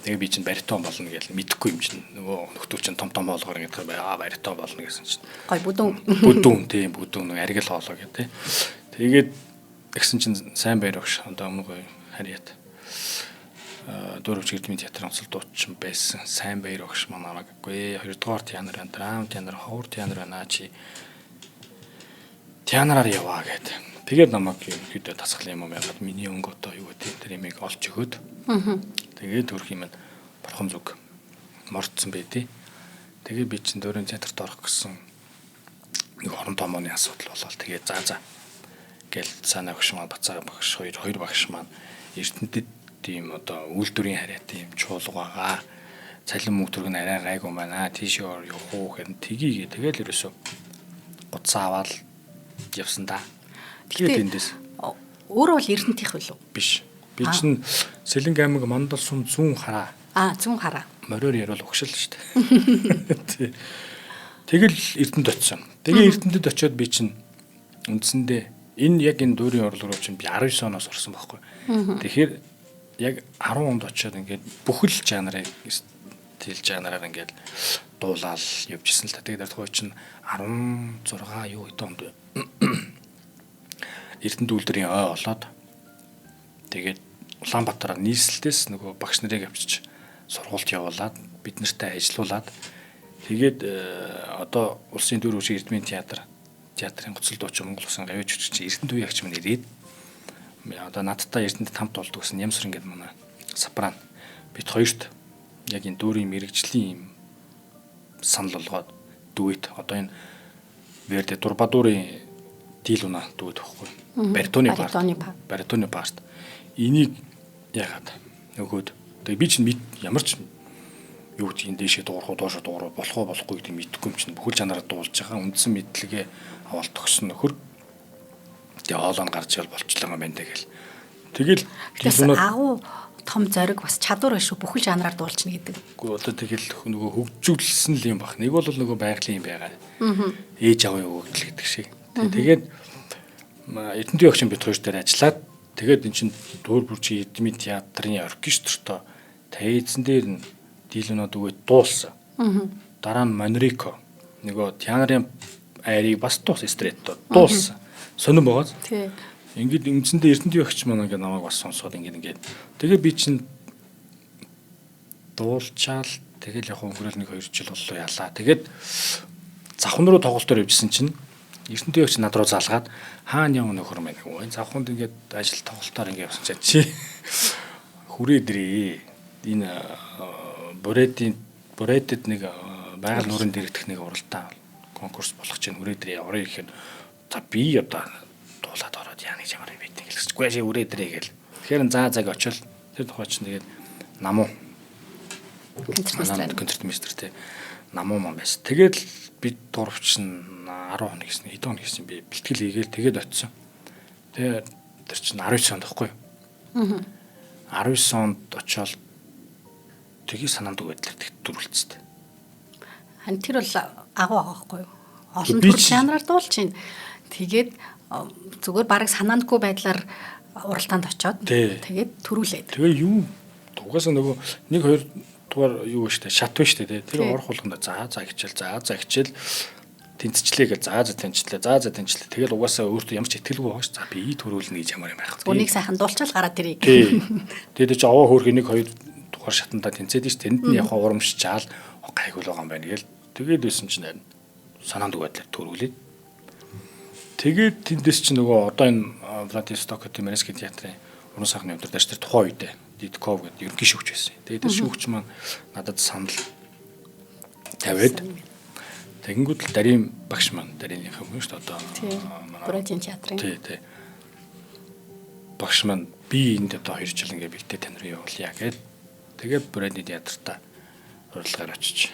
тэгээ би чинь баритон болно гэж мэдэхгүй юм чинь нөгөө нөхдөл чинь том хоолгоор ингэдэг баритон болно гэсэн чинь. Гой бүдүүн тийм бүдүүн аргил хоолоо гэдэг. Тэгээд тэгсэн чинь сайн баяр багш одоо өмнө гоё харьяат дөрөвч эрдэмэд театрын гоцол дуучин байсан сайн баяр багш манайг үгүй 2 дугаар театр драм театр ховор театр байна чи театраар яваа гэдэг. Тэгээд намайг ерөнхийдөө тасгалын юм яагаад миний өнгө одоо юу гэдэг тэр имийг олж өгөөд тэгээд төрх юм борхон зүг мордсон байдیں۔ Тэгээд би чинь дөрөв театрт орох гэсэн нэг орон томооны асуудал болол тэгээд за гэл санаа багш маань бацаа багш хоёр багш маань эрдэнэтэд тийм одоо үйлдвэрийн харьяат юм чуулга байгаа. Цалин мөнгө төрг нь арай гайгүй байна. Тийшээ явах уу гэхэд тгийгээ тэгэл ерөөсөө гоцсон аваад явсан да. Тэгээд эндээс өөрөө бол эрдэнтийнх билүү? Биш. Би чинь Сэлэнг аймаг Мандал сум зүүн хараа. Зүүн хараа. Мориор ярил өгшил шүү дээ. Тэгэл Эрдэнэт очсон. Тэгээ Эрдэнэтэд очиод би чинь үндсэндээ энэ яг энэ дүүрийн орлого руу чинь би 19 оноос орсон байхгүй. Тэгэхээр яг 10 онд очиод ингээд бүхэл жанрыг стил жанраар ингээд дуулаад явжсэн л та. Тэгээд тухай чинь 16 юу хэд онд Эрдэнэт үйлдвэрийн ой олоод тэгээд Улаанбаатараар нийслэлтээс нөгөө багш нарыг авчиж сургуульд явуулаад бид нартай ажиллаулаад тэгээд одоо улсын дөрөвч эрдмийн театрын гоцол дуучин Монгол Улсын гавьяа жүжигч Эрдэнэт үе агч маань ирээд одоо надтай Эрдэнэтэд хамт болдог гэсэн Нямсар ингээд манай сопрано бид хоёрт яг энэ дүүрийн мэрэгжлийн юм санал болгоод дүүт одоо энэ Верди Дурбадуурын дийл унаа дүүт байхгүй баритоны парт энийг яагаад нөгөөд тэгээ би чинь ямар ч юу гэдэг энэ дэшээ дуурах доошо дуурах болохгүй гэдэг мэдэхгүй юм чинь бүхэл жанраар дуулж байгаа үндсэн мэдлэгээ аваад төгсөн нөхөр тэгээ хоолойн гарч ял болчлоо юм байна тэгэл агуу том зориг бас чадвар биш үү бүхэл жанраар дуулчихна гэдэг. Үгүй одоо тэгэл нөгөө хөгжүүлсэн л юм баг. Нэг бол нөгөө байгалийн юм байгаа. Ээж аваа өгдөл гэдэг шиг. Тэгээд Эрдэнэт багшийн бид хоёр дээр ажиллаад тэгээд эн чин Дүүр бүржийн Эрдэмийн театрын оркестртой тайзан дээр нь дийлөнөд өгөөд дуулсан. Дараа нь Монрико нөгөө театрын айрыг бас стретто дуулсан. Сонирн байгаа. Тий. Ингээд үндсэндээ Эрдэнэт багч маань ингээд намайг бас сонсоод ингээд тэгээ би чинь дуулчаал тэгэл яг өнгөрөөл 1-2 жил боллоо ялаа. Тэгээд завхан руу тоглолтоор явжсэн чинь Эрдэнэт багч над руу залгаад хаана явна нөхөр мэн. Ой завханд ингээд ажил тоглолтоор ингээд явсан чи хүрээдрээ энэ Брэдэд нэг байгаль нуурын дэрэгдэх нэг уралдаан конкурс болох чинь хүрээдрээ орё гэхэд за би одоо дуулаад ороод яа гэж ямар юм бэ гэж үгүй чи үрээдрээ гэл. Тэгэхээр зааг очил тэр тухай чинь тэгээд намуу концертмейстер намуу маань байсан. Тэгээд бид дурвч нь 10 хоног гэсэн хэдэн хоног гэсэн би бэлтгэл хийгээл тэгээд очисон. Тэгээд тэр чинь 19 онд байхгүй. 19 онд очоод тгий санаанд байдлаар төрүүлцтэй. Харин тэр бол агуу байгаа байхгүй юу? Олон Би төр жанраар дуулж байна. Тэгээд зүгээр бараг санаандгүй байдлаар уралдаанд очоод тэгээд төрүүлээд. Тэгээ юу угаасаа нөгөө 1 2 дугаар юу штэ шат вэ штэ тэр орох болгонд за хичээл тэнцчлээ гэж за тэнцлээ тэгэл угаасаа өөртөө ямар ч итгэлгүй байгаа ш. За би төрүүлнэ гэж ямар юм байх. Үнийг сайхан дуулчаал гараад ирье. Тэгээд чи аваа хөөрхөнийг 2 дугаар шатанда тэнцээд ш. Тэнд нь яг урамшчаал гайгүй л байгаа юм байна гээл. Тэгээд байсан чинь харин санаанд байдлаар төрүүлээд. Тэгээд тэндээс чи нөгөө одоо энэ Владивосток Тимирский театрын уран сайхны өдөр дээр тухайн үедээ Дидков гэдэг ерөнхий шүүгч байсан. Тэгээд тэр шүүгч маань надад санал тавиад тэгэнгүүт л дарийн багш маань дарийн юм шүү дээ одоо Бродин театрын. Тий. Багш маань би энд одоо 2 жил ингээ бэлдээ тань руу явуулъя гэд. Тэгээд Бродин театртаа урилгаар очиж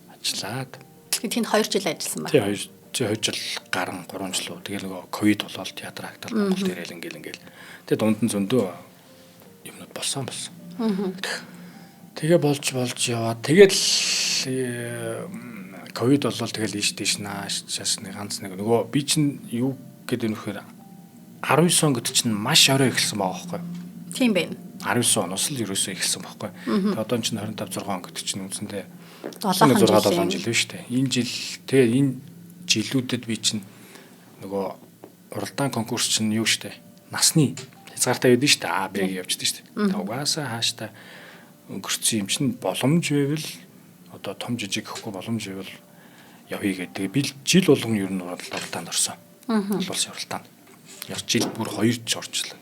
ажиллаад. Тэгээд тэнд 2 жил ажилласан байна. Тий 2 жил гарan 3 жил. Тэгээд нөгөө ковид болоод театр актал Монгол төрөл ингээл. Тэгээд дунд нь зөндөө юмнууд болсон. Тэгээ болж яваа. Тэгэл ковид болол тэгэл ийш нааш нэг ганц нэг нөгөө би чинь юу гэдэг нь вэхээр 19 он гэдэг чинь маш орой эхэлсэн байгаа байхгүй. Тийм байна. 19 оноос л ерөөсөө эхэлсэн байхгүй. Тэгээ одоо чинь 25 6 он гэдэг чинь үндсэндээ 7 жил биш үү? Энэ жил тэгээ энэ жилүүдэд би чинь нөгөө уралдаан конкурс чинь юу штэ насны хязгаартай байдсан штэ А Б явждаг штэ. Угаасаа хааштай өнгөрцөн юм чинь боломж байвал одоо том жижиг гэхгүй боломж байвал явъя гэдэг. Би жил болгон ер нь уралдаанд орсон. Олон улсын уралдаанд. Яг жил бүр 2 ч орчлоо.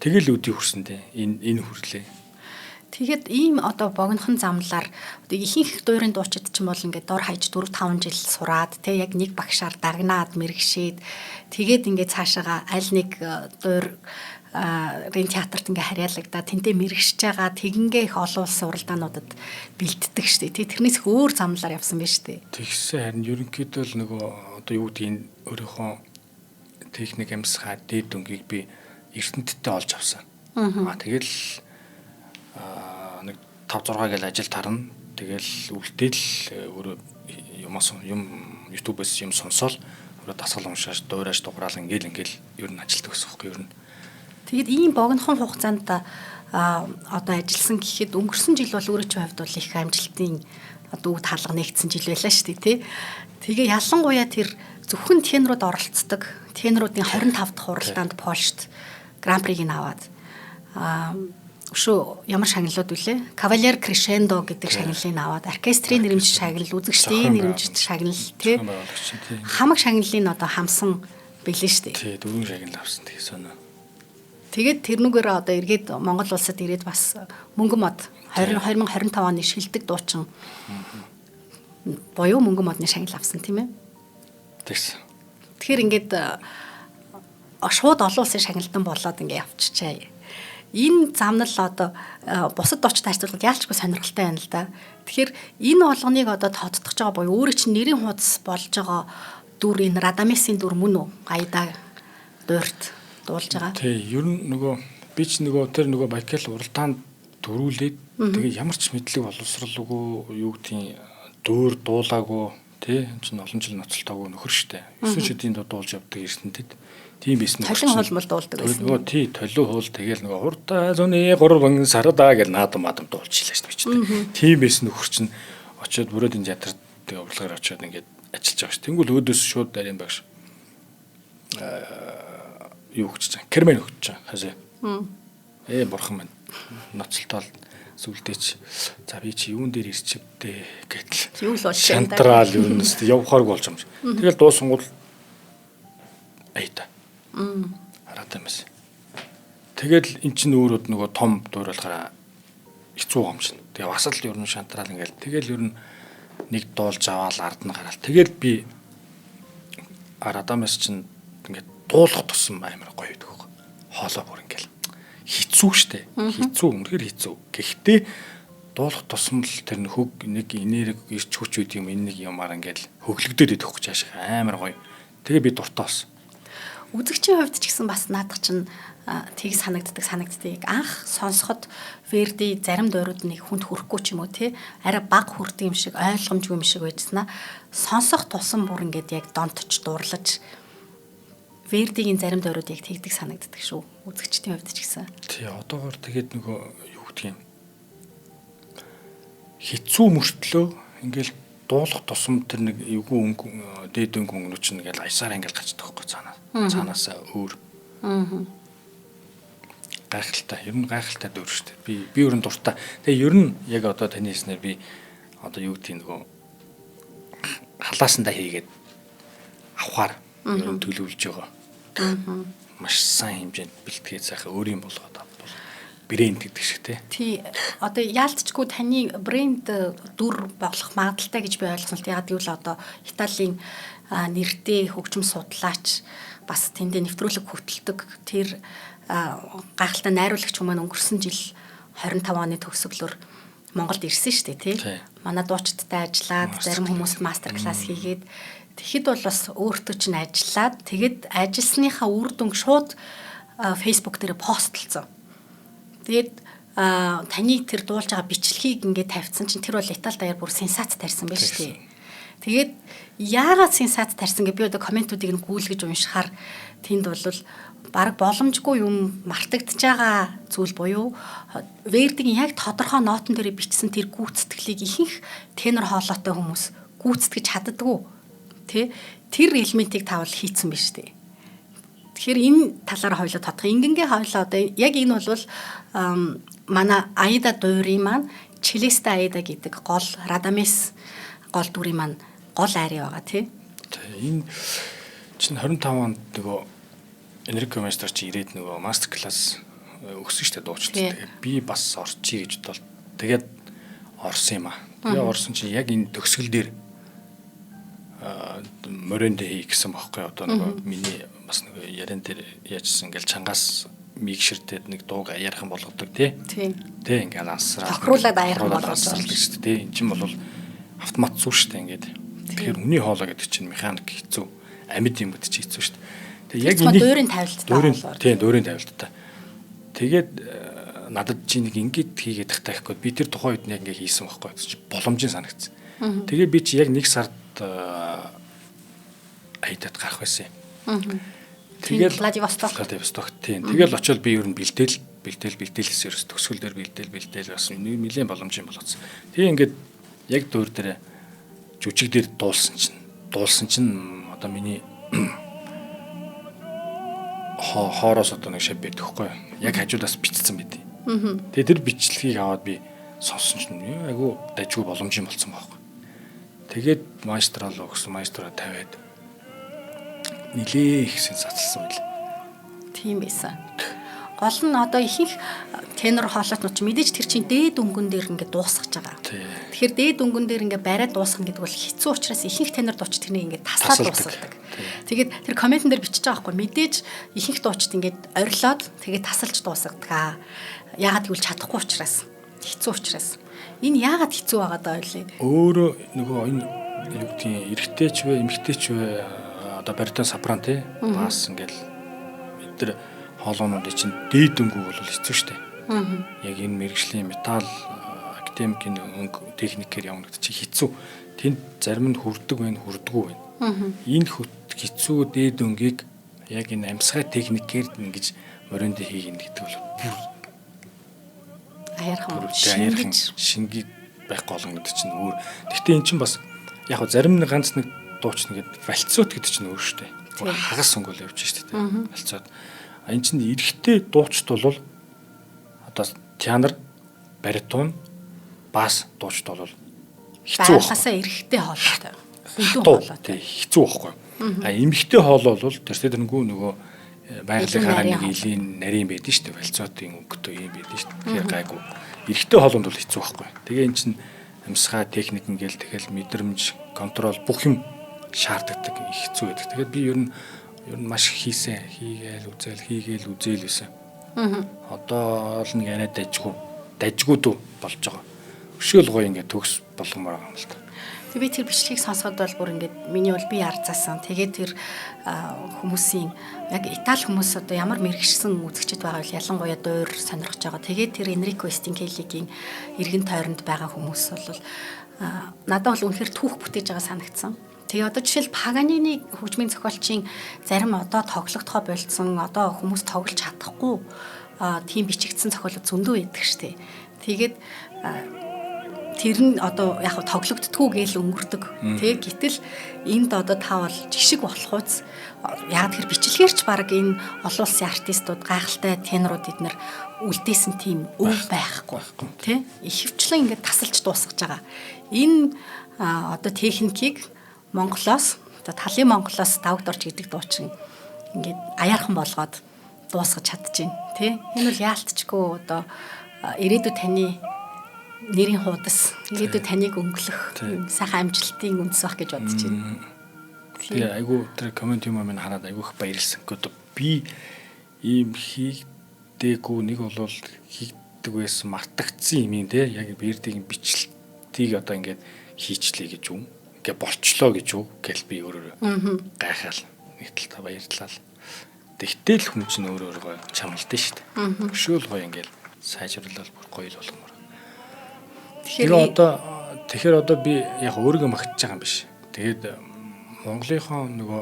Тэгэл өдий хүрсэндээ энэ хүрлээ. Тэгээд ийм одоо богинохон замлаар одоо ихэнх дуурийн дуучид ч юм бол ингээд дор хаяж 4 5 жил сураад тэг яг нэг багшаар дагнаад мэрэгшээд тэгээд ингээд цаашаага аль нэг дуурийн театрт ингээд харьяалагдаа тэнтэй мэрэгшиж байгаа тэгингээ их олон улсын уралдаануудад бэлддэг штэ. Тэрнээс их өөр замлаар явсан байна штэ. Тэгсэн харин ерөнхийдөө л нөгөө одоо юу гэдгийг өөрийнхөө техник амьсгаа дээд дүнгийг би эрдэнэттэй олж авсан. Тэгэл нэг 5 6 гээл ажил тарна. Тэгэл үлдээл өөрөө юм YouTube-ээс юм сонсоол өөрөө дасгал уншааш дуурайж дуграал ингээл ер нь ажилтдаг гэсэн үг ер нь. Тэгээд ийм богинохон хугацаанд одоо ажилласан гэхэд өнгөрсөн жил бол өөрөө ч хувьд бол их амжилтын одоо үг хаалга нэгдсэн жил байлаа шүү дээ тий. Тэгээ ялангуяа тэр зөвхөн тенрууд оролцдог. Тенруудын 25 дахь уралдаанд Польшд гран-приг нь аваад өшөө ямар шагналууд вүлээ? Кавалер Crescendo гэдэг шагналыг аваад оркестрийн нэрэмж шагнал, үзэгчдийн нэрэмж шагнал тий. Хамаг шагналыг одоо хамсан бэлэн шүү дээ. Тий, 4 шагнал авсан тий сонио. Тэгээд тэрнүүгээр одоо эргээд Монгол улсад ирээд бас мөнгөн мод 2025 оны шилдэг дуучин боёо мөнгөн модны шагнал авсан тийм ээ. Тэгсэн. Тэгэхээр ингээд шууд олон улсын шагналдан болоод ингээд явчихчаа. Энэ замнал одоо бусад дуучид харьцуулбал яалчгүй сонирхолтой байна л да. Тэгэхээр энэ болгоныг одоо тодтогч байгаа боёо өөрөө чинь нэрийн хуудас болж байгаа дүр энэ Радамесийн дүр мөн үү? Аяда дуурт дуулж байгаа. Тий, ер нь нөгөө би ч нөгөө тэр нөгөө Байкал уралдаанд дөрүүлээд тэгээ ямар ч мэдлэг боловсруулаагүй юу гэдгийг дөөр дуулаагүй тий энэ чинь олон жил ноцолтоогүй нөхөр штэ. 9 шидийн дуулж явдаг эрдэнэтэд тийм бисэн. Толин хуулмал дуулдаг байсан. Нөгөө тий толин хуул тэгээл нөгөө хурдаа зуны 3 сарда гэж наадам дуулчихлаа штэ би чинь. Тийм бисэн нөхөр чинь очиод бүрөөдийн театрт тэгээ урлагаар очиод ингээд ажиллаж байгаа ш. Тэнгүүл өөдөөс шууд дарийн багш юу өгч чаа. Кермен өгч чаа. Хасаа. Бурхан минь. Ноцолтол сүлдээч. За би чи юун дээр ирчвдээ гэтэл. Юу л болж шантрал юунаас явахааргүй болж юм. Тэгэл дуусангууд айта. Хараад юмс. Тэгэл эн чинь өөрөө нөгөө том дуур болохоор хэцүү юм шин. Тэгээ бас л ер нь шантрал ингээл тэгэл ер нь нэг дуулж аваад ард нь гараал. Тэгэл би Радамес чинь ингээд дуулах тусам амар гоё байдаг хөө. Хоолой бүр ингээл хэцүү штэ. Хэцүү үнэхээр хэцүү. Гэхдээ дуулах тусам л тэр хөг нэг энерги ирч хүч үүд юм энэ нэг юмар ингээл хөглөгдөд идэх хөө чааш амар гоё. Тэгээ би дуртай болсон. Үзэгчийн хувьд ч гэсэн бас наадах чинь тийг санагддаг. Анх сонсоход Верди зарим дуурууд нэг хүнд хүрэхгүй ч юм уу тий арай бага хүрдэг юм шиг ойлгомжгүй юм шиг байжснаа сонсох тусам бүр ингээд яг донтож дурлаж Вердигийн зарим дуурууд яг тэгдэг санагддаг шүү. Үзэгчдийн хувьд ч гэсэн. Тий одоогоор тэгээд нөгөө юу гэдэг юм хэцүү мөртлөө ингээл дуулах тусам тэр нэг эвгүй дээд өнгө чинь ингээл аясаар ингээл гачдаг байхгүй цаанаасаа өөр. Гайхалтай. Ер нь гайхалтай дөр шүү дээ. Би ер нь дуртай. Тэгээ ер нь яг одоо таны хэлснээр би одоо юу гэдэг нөгөө халаасандаа хийгээд авахаар ер нь төлөвлөж байгаа. Маш сайн хэмжээнд бэлтгээд сайхан өөрийн болгоод авбал брэнд гэдэг шиг тий. Одоо яалтчгүй таны брэнд дүр болох магадaltaй гэж би ойлгосон л яагаад гэвэл одоо Италийн нэртэй хөгжим судлаач бас тэндээ нэвтрүүлэг хөтэлдэг тэр гайхалтай найруулагч хүмүүс өнгөрсөн жил 25 оны төгсгөлөөр Монголд ирсэн шүү дээ тий. Манай дуучидтай ажиллаад зарим хүмүүст мастер класс хийгээд тэгэхэд бол бас өөртөө чинь ажиллаад тэгэд ажилласныхаа үр дүнг шууд Facebook дээр постлцсон. Тэгээд таны тэр дуулж байгаа бичлэгийг ингээд тавьсан чинь тэр бол Итали даяар бүр сенсац тарьсан байж тээ. Тэгээд яагаад сенсац тарьсан гэж би одоо комментуудыг нь гүйлгэж уншихаар тэнд бол бараг боломжгүй юм мартагдж байгаа зүйл буюу Вердигийн яг тодорхой ноотон дээр бичсэн тэр гүйцэтгэлийг ихэнх тенор хоолойтой хүмүүс гүйцэтгэж чаддаггүй. Тэ? Тэр элементийг тавал хийцэн биш үү? Тэгэхээр энэ талаараа хоёлоо тодох. Ингэнгээ хоёлоо одоо яг энэ бол манай Аида дуурийн маань Челеста Аида гэдэг гол Радамес гол дүрийн маань гол айрын байгаа тий. Энэ чинь 25 онд нөгөө Энрико Мастер чи ирээд нөгөө мастер класс өгсөн штэ дуучлалт. Тэгээд би бас орчих гэж бодвол тэгээд орсон юм аа. Тэгээ орсон чинь яг энэ төгсгөл дээр мөрөндө хий гэсэн бохоггүй одоо нөгөө миний бас нөгөө яран дээр яажсан ингээл чангаас микшертэд нэг дууг аяархан болгодог тий. Тэ ингээл ансраа. Тохируулаад аяархан болгож шүү дээ тий. Энд чинь бол автомат зүү штэ ингээд. Тэгэхээр хүний хоолой гэдэг чинь механик хэцүү. Амьд юм гэдэг чинь хэцүү штэ. Тэгээ яг энэ дуурийн тавилттай. Тийм дуурийн тавилттай. Тэгээд надад чи нэг ингээд хийгээд тахтайхгүй би тэр тухайн үед яг ингээ хийсэн байхгүй чи боломжийн санагдсан. Тэгээ би чи яг нэг сард айдад гарах байсан юм. Тэгээд Владивосток тийм. Тэгэл очиод би ер нь бэлдээлээс ерөөс төгсгөл дээр бэлдээл бас нэлээд боломжийн болгоцсон. Тэгээ ингээд яг дуур дээр жүжиг дээр дуулсан чинь одоо миний хоороос одоо нэг шав байдаг хгүй яг хажуудаас бичсэн байдیں۔ Тэгээ тэр бичлэгийг аваад би сонссон чинь айгу дайггүй боломжийн болсон байхгүй. Тэгээд маэстро руу өгсөн маэстро тавиад нилээ их сенсацлсан байл. Тийм байсан. Гол нь одоо ихэнх тенор хоолойтнууд ч мэдээж тэр чинь дээд өнгөн дээр ингээд дуусгаж байгаа. Тэгэхээр дээд өнгөн дээр ингээд бариад дуусгах гэдэг бол хэцүү учраас ихэнх тенор дууч тэрнийг ингээд таслаад дуусгадаг. Тэгээд тэр комментэн дээр бичиж байгаа байхгүй мэдээж ихэнх дуучид ингээд орилоод тэгээд тасалж дуусгадаг. Яагаад гэвэл чадахгүй учраас хэцүү учраас. Энэ яагаад хэцүү байгаа даа вэ? Өөрөө нөгөө энэ юу гэдгийг эрэгтэй ч вэ эмэгтэй ч вэ одоо баритон сопрано тий бас ингээл тэр хоолоонууд чинь дээд өнгө бол хэцүү шттэ. Яг энэ мэрэгжлийн металл академикийн өнгө техникээр явна гэдэг чинь хэцүү. Тэнд зарим нь хүрдэг байх, хүрдэггүй байна. Энэ хэцүү дээд өнгийг яг энэ амьсгай техникээр ингэж мөрөнд хийгнэ гэдэг бол бүр аяархан шингий байх гол гэдэг чинь өөр. Гэхдээ эн чинь бас яг зарим нэг ганц нэг дууч нэгэд вальцот гэдэг чинь өөр шттэ. Бүр хагас өнгөөл явж шттэ. Вальцот. Эн чинь эрэгтэй дуучт бол одоо тенор, баритон, бас дуучт бол хэцүү. Байгалаасаа эрэгтэй хоолойтой. Хүндэн хоолойтой. Хэцүү байхгүй. Эмэгтэй хоолой бол тэр тэрнгүү нөгөө байгалийнхаараа нэг илийн нарийн байдаг шүү дээ. Вальцотын өнгөтэй юм байдаг шүү дээ. Тэгэхээр гайгүй. Эрэгтэй хоолонд бол хэцүү байхгүй. Тэгээ эн чинь амьсгай техник ингээл тэгэл мэдрэмж, контрол бүх юм шаарддаг хэцүү байдаг. Тэгээд би ер нь маш хийсэн. Хийгээл үзээл байсан. Одоо л нэг арай дажгүй дүү болж байгаа. Өшөөл гоё ингээд төгс болгомоор байгаа юм л та. Тэгээ би тэр бичлэгийг сонсоход бол бүр ингээд миний бол би арцаасан. Тэгээд тэр хүмүүсийн яг Итали хүмүүс одоо ямар мэрэгчсэн үзэгчд байгаа вэ? Ялангуяа дуур сонирхож байгаа. Тэгээд тэр Энрико Стинкелигийн эргэн тойронд байгаа хүмүүс бол надад бол үнэхээр түүх бүтээж байгаа санагдсан. Тэгээ одоо жишээл Паганины хөгжмийн зохиолчийн зарим одоо тоглогдохоо болцсон одоо хүмүүс тоглож чадахгүй тийм бичигдсэн зохиолууд зөндөө байдаг штэ. Тэгээд тэр нь одоо яг тоглогддггүй гээл өнгөрдөг. Тэг гэтэл энд одоо та бол жишг болохуц яг тэр бичлэгээрч баг энэ олон улсын артистууд гайхалтай тенорууд эднэр үлдээсэн тийм өв байхгүй тий ихэвчлэн ингээд тасалж дуусгаж байгаа. Энэ одоо техникийг Монголоос одоо талын Монголоос давагд орч гэдэг дуучин ингээд аяархан болгоод дуусгаж чадчихээн тий энэ бол яалтчгүй одоо ирээдүйд таны нэрийн хуудас ирээдүйд таныг өнгөлөх сайхан амжилтын үндэс байх гэж бодож байна. Тэгээ айгу тэр комент юм минь хараад айгуух баярлсан. Одоо би ийм хийдэггүй нэг бол хийдэг байсан мартагдсан юм те яг биердийн бичлэлтийг одоо ингээд хийчлээ гэж юм. Ингээ болчлоо гэж юу гэл би өөрөөр гайхаал нэг тал та баярлалаа. Тэгтэл хүн чинь өөрөө чамлдсан шүү дээ. Өшөөл гоё ингээл сайжруулал бүр гоё л болгомоор. Тэгэхээр одоо би яг өөрийгөө магтаж байгаа юм биш. Тэгээд Монголынхоо нөгөө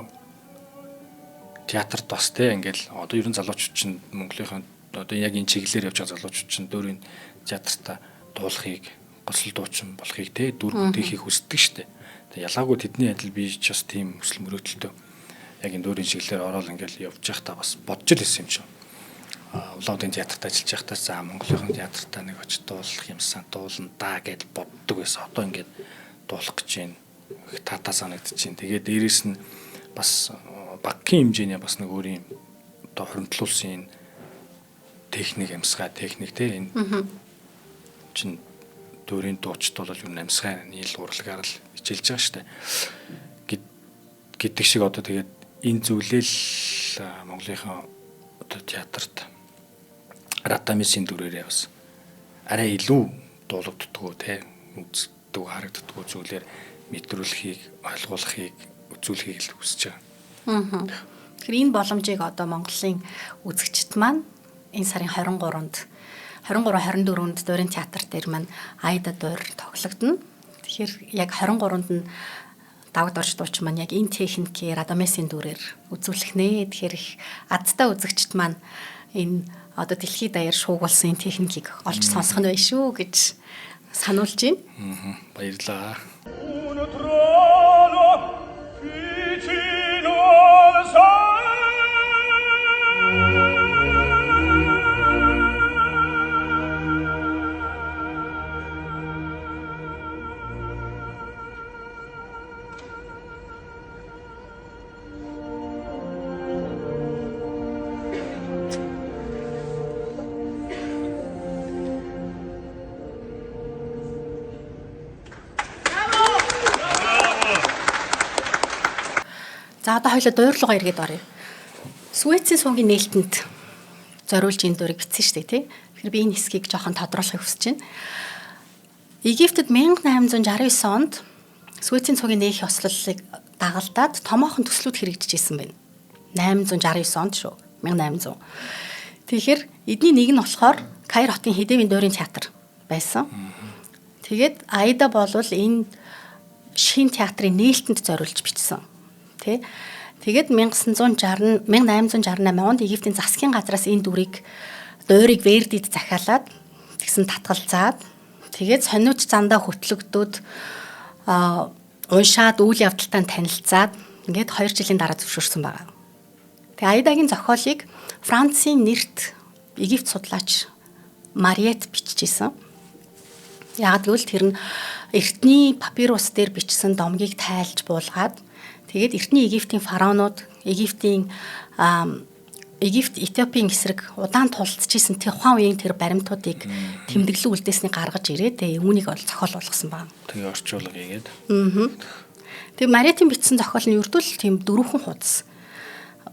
театрт бас те ингээл одоо ерөн залуучууд чинь Монголынхоо одоо яг энэ чиглэлээр явж байгаа залуучууд чинь дөрвийн театртаа дуулахыг госол дуучин болохыг те дүр бүтээхийг хүсдэг штэ. Тэгээд ялгаагүй тэдний адил би ч бас тийм хүсэл мөрөөдөлтөө яг энэ дөрвийн чиглэлээр ороод ингээл явж байхдаа бас бодож л байсан юм чинь. Улаудын театрт ажиллаж байхдаа за Монголын театртаа нэг очиж дуулах юмсан дуулна да гэж боддог байсан. Одоо ингээд дуулах гэж байна. Их татаа санагдчихээн. Тэгээд дээрэс нь бас багийн хэмжээний бас нэг өөрийн одоо хоригдлуулсан техник амьсгай техник те энэ чин дөрийн дуучид бол юу амьсгай нийл урлагаар л хичээлж байгаа штэ. Гэдэг шиг одоо тэгээд энэ зүйлэл Монголынхаа одоо театрт Радамисийн дүрээрээ бас арай илүү дуулагддгүү те үздэг харагддгүү зүйлээр мэдрүүлэхийг ойлгуулахыг үзүүлэхийг л хүсэж байгаа. Тэгэхээр энэ боломжийг одоо Монголын үзэгчд маань энэ сарын 23-нд 24-нд Дорын театр дээр маань Айда дуур тоглогдно. Тэгэхээр яг 23-нд нь давд орч дууч маань яг энэ техникийг Радамисийн дүрээр үзүүлэх нэ. Тэгэхээр их адтай үзэгчд маань энэ одоо дэлхийд даяар шуугуулсан техникийг олж сонсох нь байна шүү гэж сануулж байна. Баярлалаа. За одоо хоёлоо дуурлуугаа эргээд оръё. Суэцийн суугийн нээлтэнд зориулж энэ дурыг бичсэн шүү дээ, тий. Тэгэхээр би энэ хэсгийг жоохон тодруулахыг хүсэж байна. Египтэд 1869 онд Суэцийн суугийн нээх ёслолыг дагалдаад томоохон төслүүд хэрэгжижсэн байна. 869 онд шүү. 1800. Тэгэхээр эдний нэг нь болохоор Каир хотын Хэдивийн дуурын театр байсан. Тэгээд Аида болвол энэ шин театрын нээлтэнд зориулж бичсэн. Тэгээд 1868 онд Египтийн засгийн газраас энэ дурыг Вердид захиалаад тэгсэн татгалзаад тэгээд сониуч зандаа хөтлөгдөөд уншаад үйл явдалтай танилцаад ингээд 2 жилийн дараа зөвшөөрсөн байгаа. Тэгээд Аидагийн зохиолыг Францын нэрт Египт судлаач Мариет биччихсэн. Яг гэвэл тэр нь эртний папирус дээр бичсэн домгийг тайлж буулгаад тэгээд эртний Египтийн фараонууд, Египт, Этиопийн эсрэг удаан тулцчихсэн тухайн үеийн тэр баримтуудыг тэмдэглэн үлдээснийг гаргаж ирээд үүнийг бол зохиол болгосон байна. Тэгээ орчуулга хийгээд. Тэгээ Мариетийн бичсэн зохиол нь ердөө л тийм дөрвөн хуудас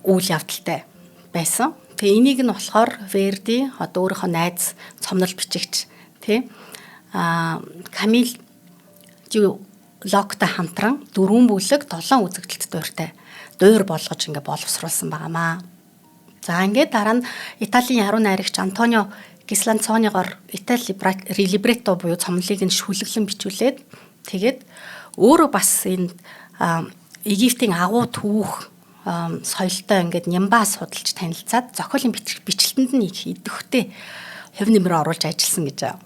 үйл явдалтай байсан. Тэгээ энийг нь болохоор Верди одоо өөрийнхөө найз цомнол бичигч тий Камил логтой хамтран 4 бүлэг 7 үзэгдэлт дууртай дуур болгож ингээ боловсруулсан байгаамаа. За ингээд дараа нь Италийн яруу найрагч Антонио Гисланцонигоор Итали либретто буюу цомлыг нь шүлэглэн бичүүлээд тэгээд өөрөө бас энэ Египтийн агуу түүх соёлтой ингээд нямбаа судалж танилцаад зохиолын бичлэлтэнд нь их идэвхтэй хувь нэмрээ оруулж ажилласан гэж байна.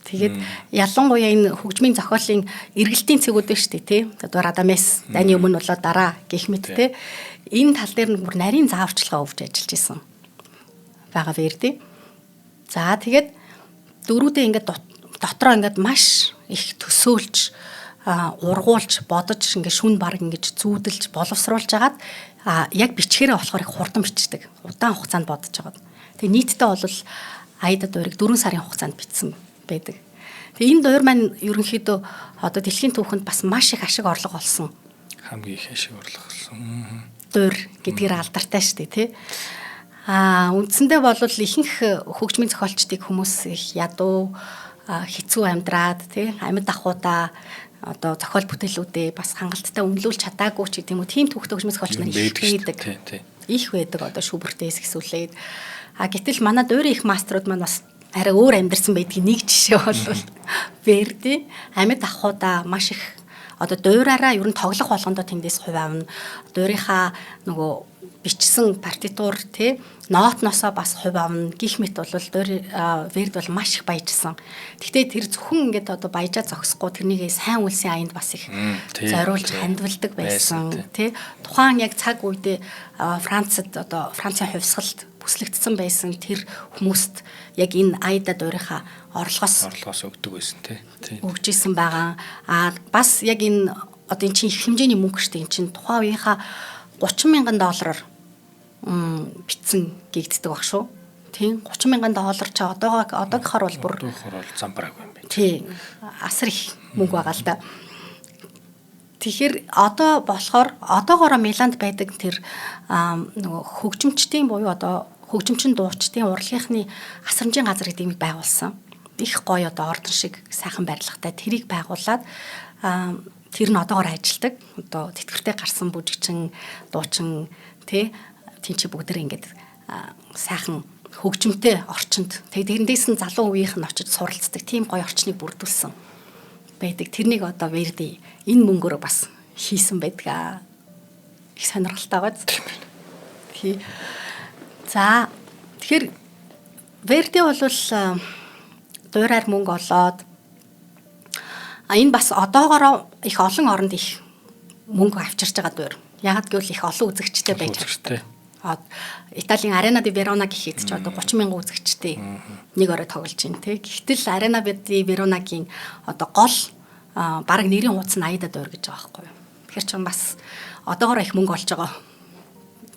Тэгээд ялангуяа энэ хөгжмийн зохиолын эргэлтийн цэгүүд байна шүү дээ, тий. Одоо Радамес, Дани өмнө болоо дараа гэх мэт тий. Энэ тал дээр нэг бүр нарийн зааварчилгаа өгж ажиллаж исэн байгаа Верди. За тэгээд дөрүүдээ ингээд дотроо ингээд маш их төсөөлж ургуулж бодож ингээд шүн баг ингээд зүүдэлж боловсруулж агаад яг бичгээрээ болохоор их хурдан бичдэг. Удаан хугацаанд бодож агаад. Тэгээд нийтдээ бол Аида дуурийг 4 сарын хугацаанд бичсэн байдаг. Тэгээ энэ дуур маань ерөнхийдөө одоо дэлхийн түүхэнд бас маш их ашиг орлого олсон. Хамгийн их ашиг орлого олсон. Дуур гэдгээр алдартай шүү дээ, тий. Үндсэндээ бол ихэнх хөгжмийн зохиолчдыг хүмүүс их ядуу хэцүү амьдраад тий амьд ахуудаа одоо зохиол бүтээлүүдээ бас хангалттай үнэлүүлж чадаагүй ч гэдэм үү тийм түүхтэй хөгжмийн зохиолч нар их байдаг. Их байдаг одоо Шүбертээс гисүүлээд гэтэл манай дуурийн их мастерууд маань бас арай өөр амьдэрсэн байдгийн нэг жишээ бол Верди амьд ахуудаа маш их одоо дуураараа ер нь тоглох болгондоо тэндээс хувь авна. Дуурийнхаа нөгөө бичсэн партитур тий ноотносоо бас хувь авна. Гэх мэт бол Верди бол маш их баяжсан. Гэхдээ тэр зөвхөн ингээд одоо баяжаа зогсохгүй тэрнийгээ сайн үлсийн аянд бас их зориулж хандвалдаг байсан тий. Тухайн яг цаг үедээ Францад одоо Францын хувьсгалд бүслэгдсэн байсан тэр хүмүүст яг энэ Аида дуурийнхаа орлогоос өгдөг байсан тий. Өгжсэн байгаа. Бас яг энэ одоо эн чинь их хэмжээний мөнгө шүү дээ. Эн чинь тухайн үеийнхаа $30,000 битсэн гэгддэг баг шүү. Тийм $30,000 ч одоогийнхоор бол бүр зам бараагүй юм байна. Тийм асар их мөнгө байгаа л да. Тэгэхээр одоо болохоор одоогоороо Миланд байдаг тэр нөгөө хөгжимчдийн буюу одоо хөгжимчин дуучдын урлагийнхны асрамжийн газар гэдэг юм байгуулсан. Их гоё одоо ордон шиг сайхан барилгатай тэрийг байгуулад тэр нь одоогоор ажилдаг. Одоо тэтгэвртэй гарсан бүжигчин, дуучин тий тийч бүгдэр ингээд сайхан хөгжимтэй орчинд тэрэндээс нь залуу үеийнх нь очиж суралцдаг тийм гоё орчныг бүрдүүлсэн байдаг. Тэрнийг одоо Верди энэ мөнгөөр бас хийсэн байдаг. Их сонирхолтой байгааз. Тий. За тэгэхээр Верди бол дуурайр мөнгө олоод энэ бас одоогоороо их олон оронд их мөнгө авчирч байгаа дуур. Яг гэвэл их олон үзэгчтэй байж байгаа. Италийн Арена ди Верона гэхэд ч одоо 30,000 үзэгчтэй нэг орой тоглож байна тий. Гэвтэл Арена ди Веронагийн одоо гол бараг нэрийн хуудас нь Аида дуур гэж байгаа байхгүй юу. Тэгэхээр ч бас одоогоороо их мөнгө олж байгаа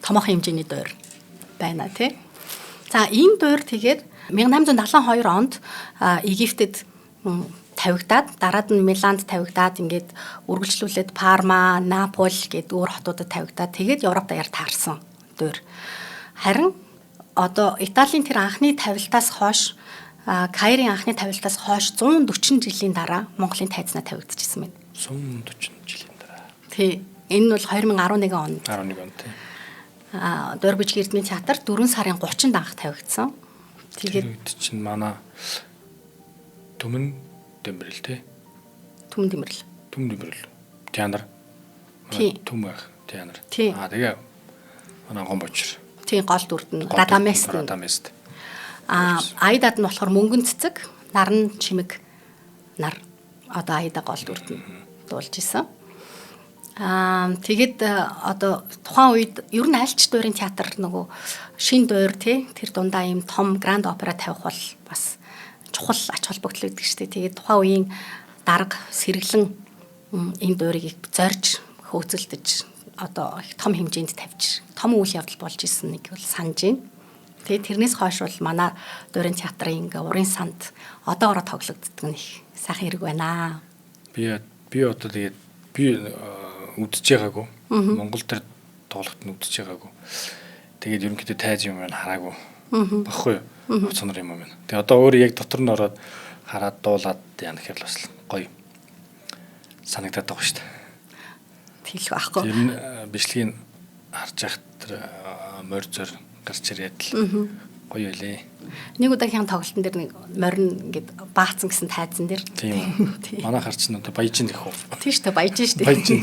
томоохон хэмжээний дуур байна тий. За энэ дуур тэгээд 1872 онд Египтэд тавигдаад дараад нь Миланд тавигдаад ингээд үргэлжлүүлээд Парма, Наполи гэдэг өөр хотуудад тавигдаад тэгээд Европ даяар таарсан дуур. Харин одоо Италийн тэр анхны тавилтаас хойш Кайрын анхны тавилтаас хойш 140 жилийн дараа Монголын тайзнаа тавигдчихсан байна. 140 жилийн дараа. Тий. Энэ нь бол 2011 онд. 11 он тий. Дөрбөж Эрдмийн театр 4 сарын 30-нд анх тавигдсан. Тэгээд чинь манай Түмэн Дэмбэрэл тий. Түмэн Дэмбэрэл. Түмэн Дэмбэрэл. Театр. Түмэн театр. Тэгээ манай гомбочр. Тий гол дүрд нь Радамест. Аидад нь болохоор мөнгөн цэцэг, наран чимэг нар одоо Аида гол дүрд нь дуулж исэн. Тэгээд одоо тухайн үед ер нь альч дуурийн театр нөгөө шин дуур тий тэр дундаа ийм том гранд опера тавих бол бас чухал ач холбогдол үүдэг шүү дээ. Тэгээд тухайн үеийн дарга сэргэлэн энэ дуурийг зорж хөөцөлдөж одоо их том хэмжээнд тавьж том үйл явдал болж исэн нэг бол санаж байна. Тэгээд тэрнээс хойш бол манай дуурийн театрын ингээ урын санд одоогоороо тоглогддог нь их сайхан хэрэг байна. Би одоо тэгээд би үдчихэж байгаагүй. Монгол төр тоглоход нь үдчихэж байгаагүй. Тэгээд ерөнхийдөө тайз юм байна хараагүй. Баггүй юу? Цонор юм байна. Тэгээд одоо өөрөө яг дотор нь ороод хараад дуулаад яана гэхэл бас гоё. санагдаад байгаа шүү дээ. Тэглэх байхгүй. Тэр нь бичлэгийг харж яхад тэр морь зөр гарч ирээд л гоё байлээ. Нэг удаагийн тоглолтын дээр нэг морин ингээд баацсан гэсэн тайзан дээр. Тийм. Манай харч нь одоо баяжин гэх үү. Тийм шүү дээ баяжин шүү дээ. Баяжин.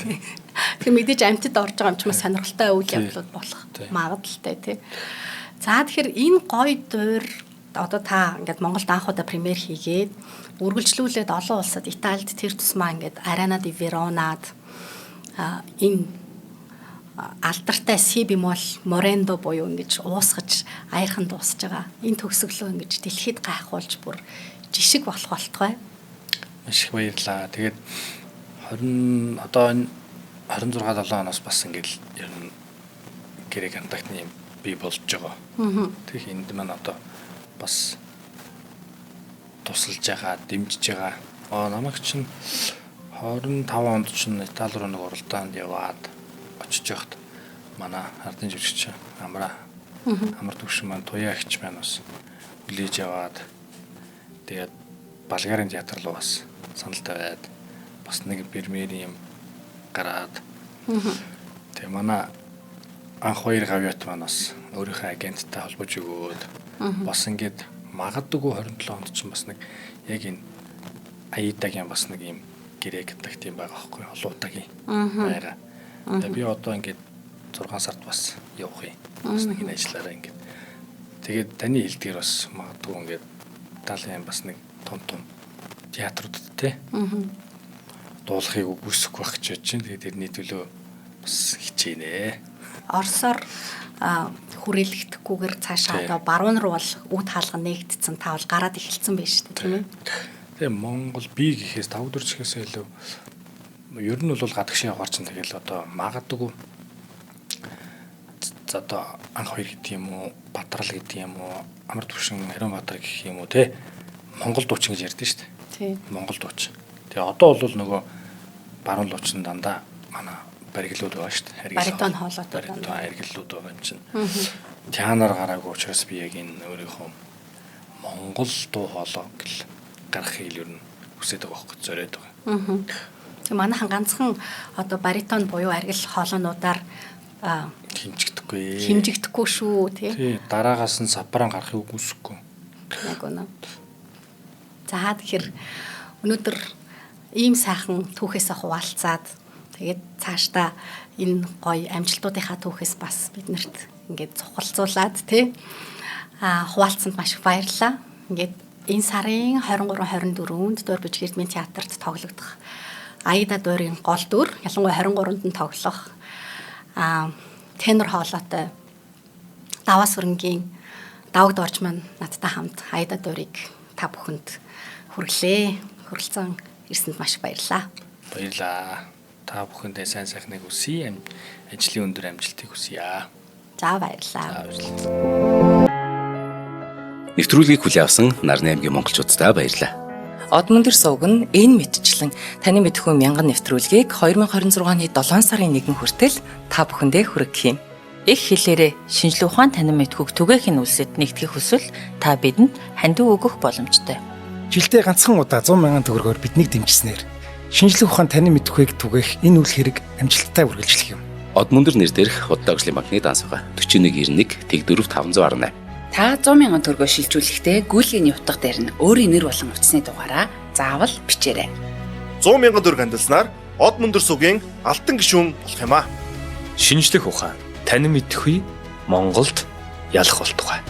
Тэгэхээр мэдээж амьтад орж байгаа юм ч маш сонирхолтой үйл явдлууд болох магадaltaй тий. За тэгэхээр энэ гоё дуур одоо та ингээд Монголд анх удаа премьер хийгээд үргэлжлүүлээд олон улсад Италид тэр тусмаа ингээд Arena di Verona'д энэ алдартай си бемол Morendo буюу ингэж уусгаж аяархан дуусж байгаа. Энэ төгсгөлөө ингэж дэлхийд гайхуулж бүр жишг болох болтугай. Маш их баярлаа. Тэгээд 26 7 оноос бас ингээл ер нь гэрэг хандагтны юм бий болж байгаа. Тэгэх энд маань одоо бас тусалж байгаа, дэмжиж байгаа. Намайг чинь 25 онд чинь Итали руу нэг уралдаанд яваад очиж явахад манай ардын жүжигч амар төвшин маань туяа агч маань бас хүлээж яваад тэгээд Болгарын театр руу бас санал тавиад бас нэг премьер юм гараад тэгээд манай анх хоёр гавьяат маань бас өөрийнхөө агенттай холбож өгөөд бас ингээд магадгүй 27 онд чинь бас нэг яг энэ Аидагийн бас нэг юм гэрээ гэдэг тийм байгаа байхгүй холуутагийн байга. Тэгээд би одоо ингээд 6 сард бас явах юм. Бас нэг энэ ажиллаараа ингээд. Тэгээд таны хэлдгээр бас магадгүй ингээд Италийн бас нэг том театруудад те дуулахыг үгүйсэх байх гэж бодож байна. Тэгээд тэрний төлөө бас хичээнэ. Оросоор хүрээлэгдэхгүйгээр цаашаа одоо баруун руу бол үд хаалга нээгдсэн та бол гараад эхэлсэн байж шүү дээ тийм ээ. Тэгээ Монгол би гэхээс 5 4 чихээс илүү ер нь бол гадагшаа яваар чинь тэгэл одоо магадгүй одоо анх хоёр гэдэг юм уу Батрал гэдэг юм уу Амар төвшин Хариунбаатар гэх юм уу те Монгол дуучин гэж ярьдэн шүү дээ. Тийм. Монгол дуучин. Тэгээ одоо бол нөгөө баруун дуучин дандаа манай бариглууд байгаа шүү дээ. Баритон хоолойтой баритон аргэлууд байгаа юм чинь. Теанар гараагүй учраас би яг энэ өөрийнхөө Монгол дуу хоолой гэл гаргахыг ер нь хүсэж байгаа байхгүй зориод байгаа. Тэгээ манайхан ганцхан одоо баритон буюу аргил хоолойнуудаар хэмжигдэхгүй шүү тий. Тий, дараагаас нь сапран гарахыг үгүйсэхгүй. Яг үнэ. За тэгэхээр өнөөдөр ийм сайхан түүхээсээ хуваалцаад тэгээд цаашдаа энэ гоё амжилтуудынхаа түүхээс бас биднэрт ингээд цухалзуулаад тий хуваалцсанд маш их баярлалаа. Ингээд энэ сарын 23 24-нд Дуур Бүжгэрдмийн театрт тоглогдох Аида дуурийн гол дүр ялангуяа 23-нд нь тоглох тенор хоолойтой Даваас хөрөнгийн давагд орж маань надтай хамт Аида дуурийг та бүхэнд хүргэлээ. Хүрэлцэн ирсэнд маш баярлалаа. Баярлалаа. Та бүхэндээ сайн сайхныг хүсье. Ажлын өндөр амжилтыг хүсье. За баярлалаа. Нэвтрүүлгийг хүлээн авсан Нарны аймгийн монголчуудтай баярлалаа. Одмондөр сувг нь энэ мэдчлэн таны мэдхүйн мянган нэвтрүүлгийг 2026 оны 7 сарын 1 хүртэл та бүхэндээ хүргэх юм. Их хэлээрээ шинжлэх ухаан танин мэдхүйг түгээхийн үлсэд нэгтгэх хүсвэл та бидэнд хандив өгөх боломжтой. Жилдээ ганцхан удаа 100,000 төгрөгөөр биднийг дэмжснээр шинжлэх ухаан танин мэдхүйг түгээх энэ үйл хэрэг амжилттай үргэлжлэх юм. Одмондөр нэр дээрх Удаагшлын банкны дансага 4191 Тэг 4518. Та 100,000 төгрөгөөр шилжүүлэхдээ гүйлгээний утга дээр нь өөрийн нэр болон утасны дугаараа заавал бичээрэй. 100,000 төгрөг хандалснаар Одмондөр сувгийн алтан гишүүн болох юм а. Шинжлэх ухаан танин мэдхгүй Монголд ялах болтугай.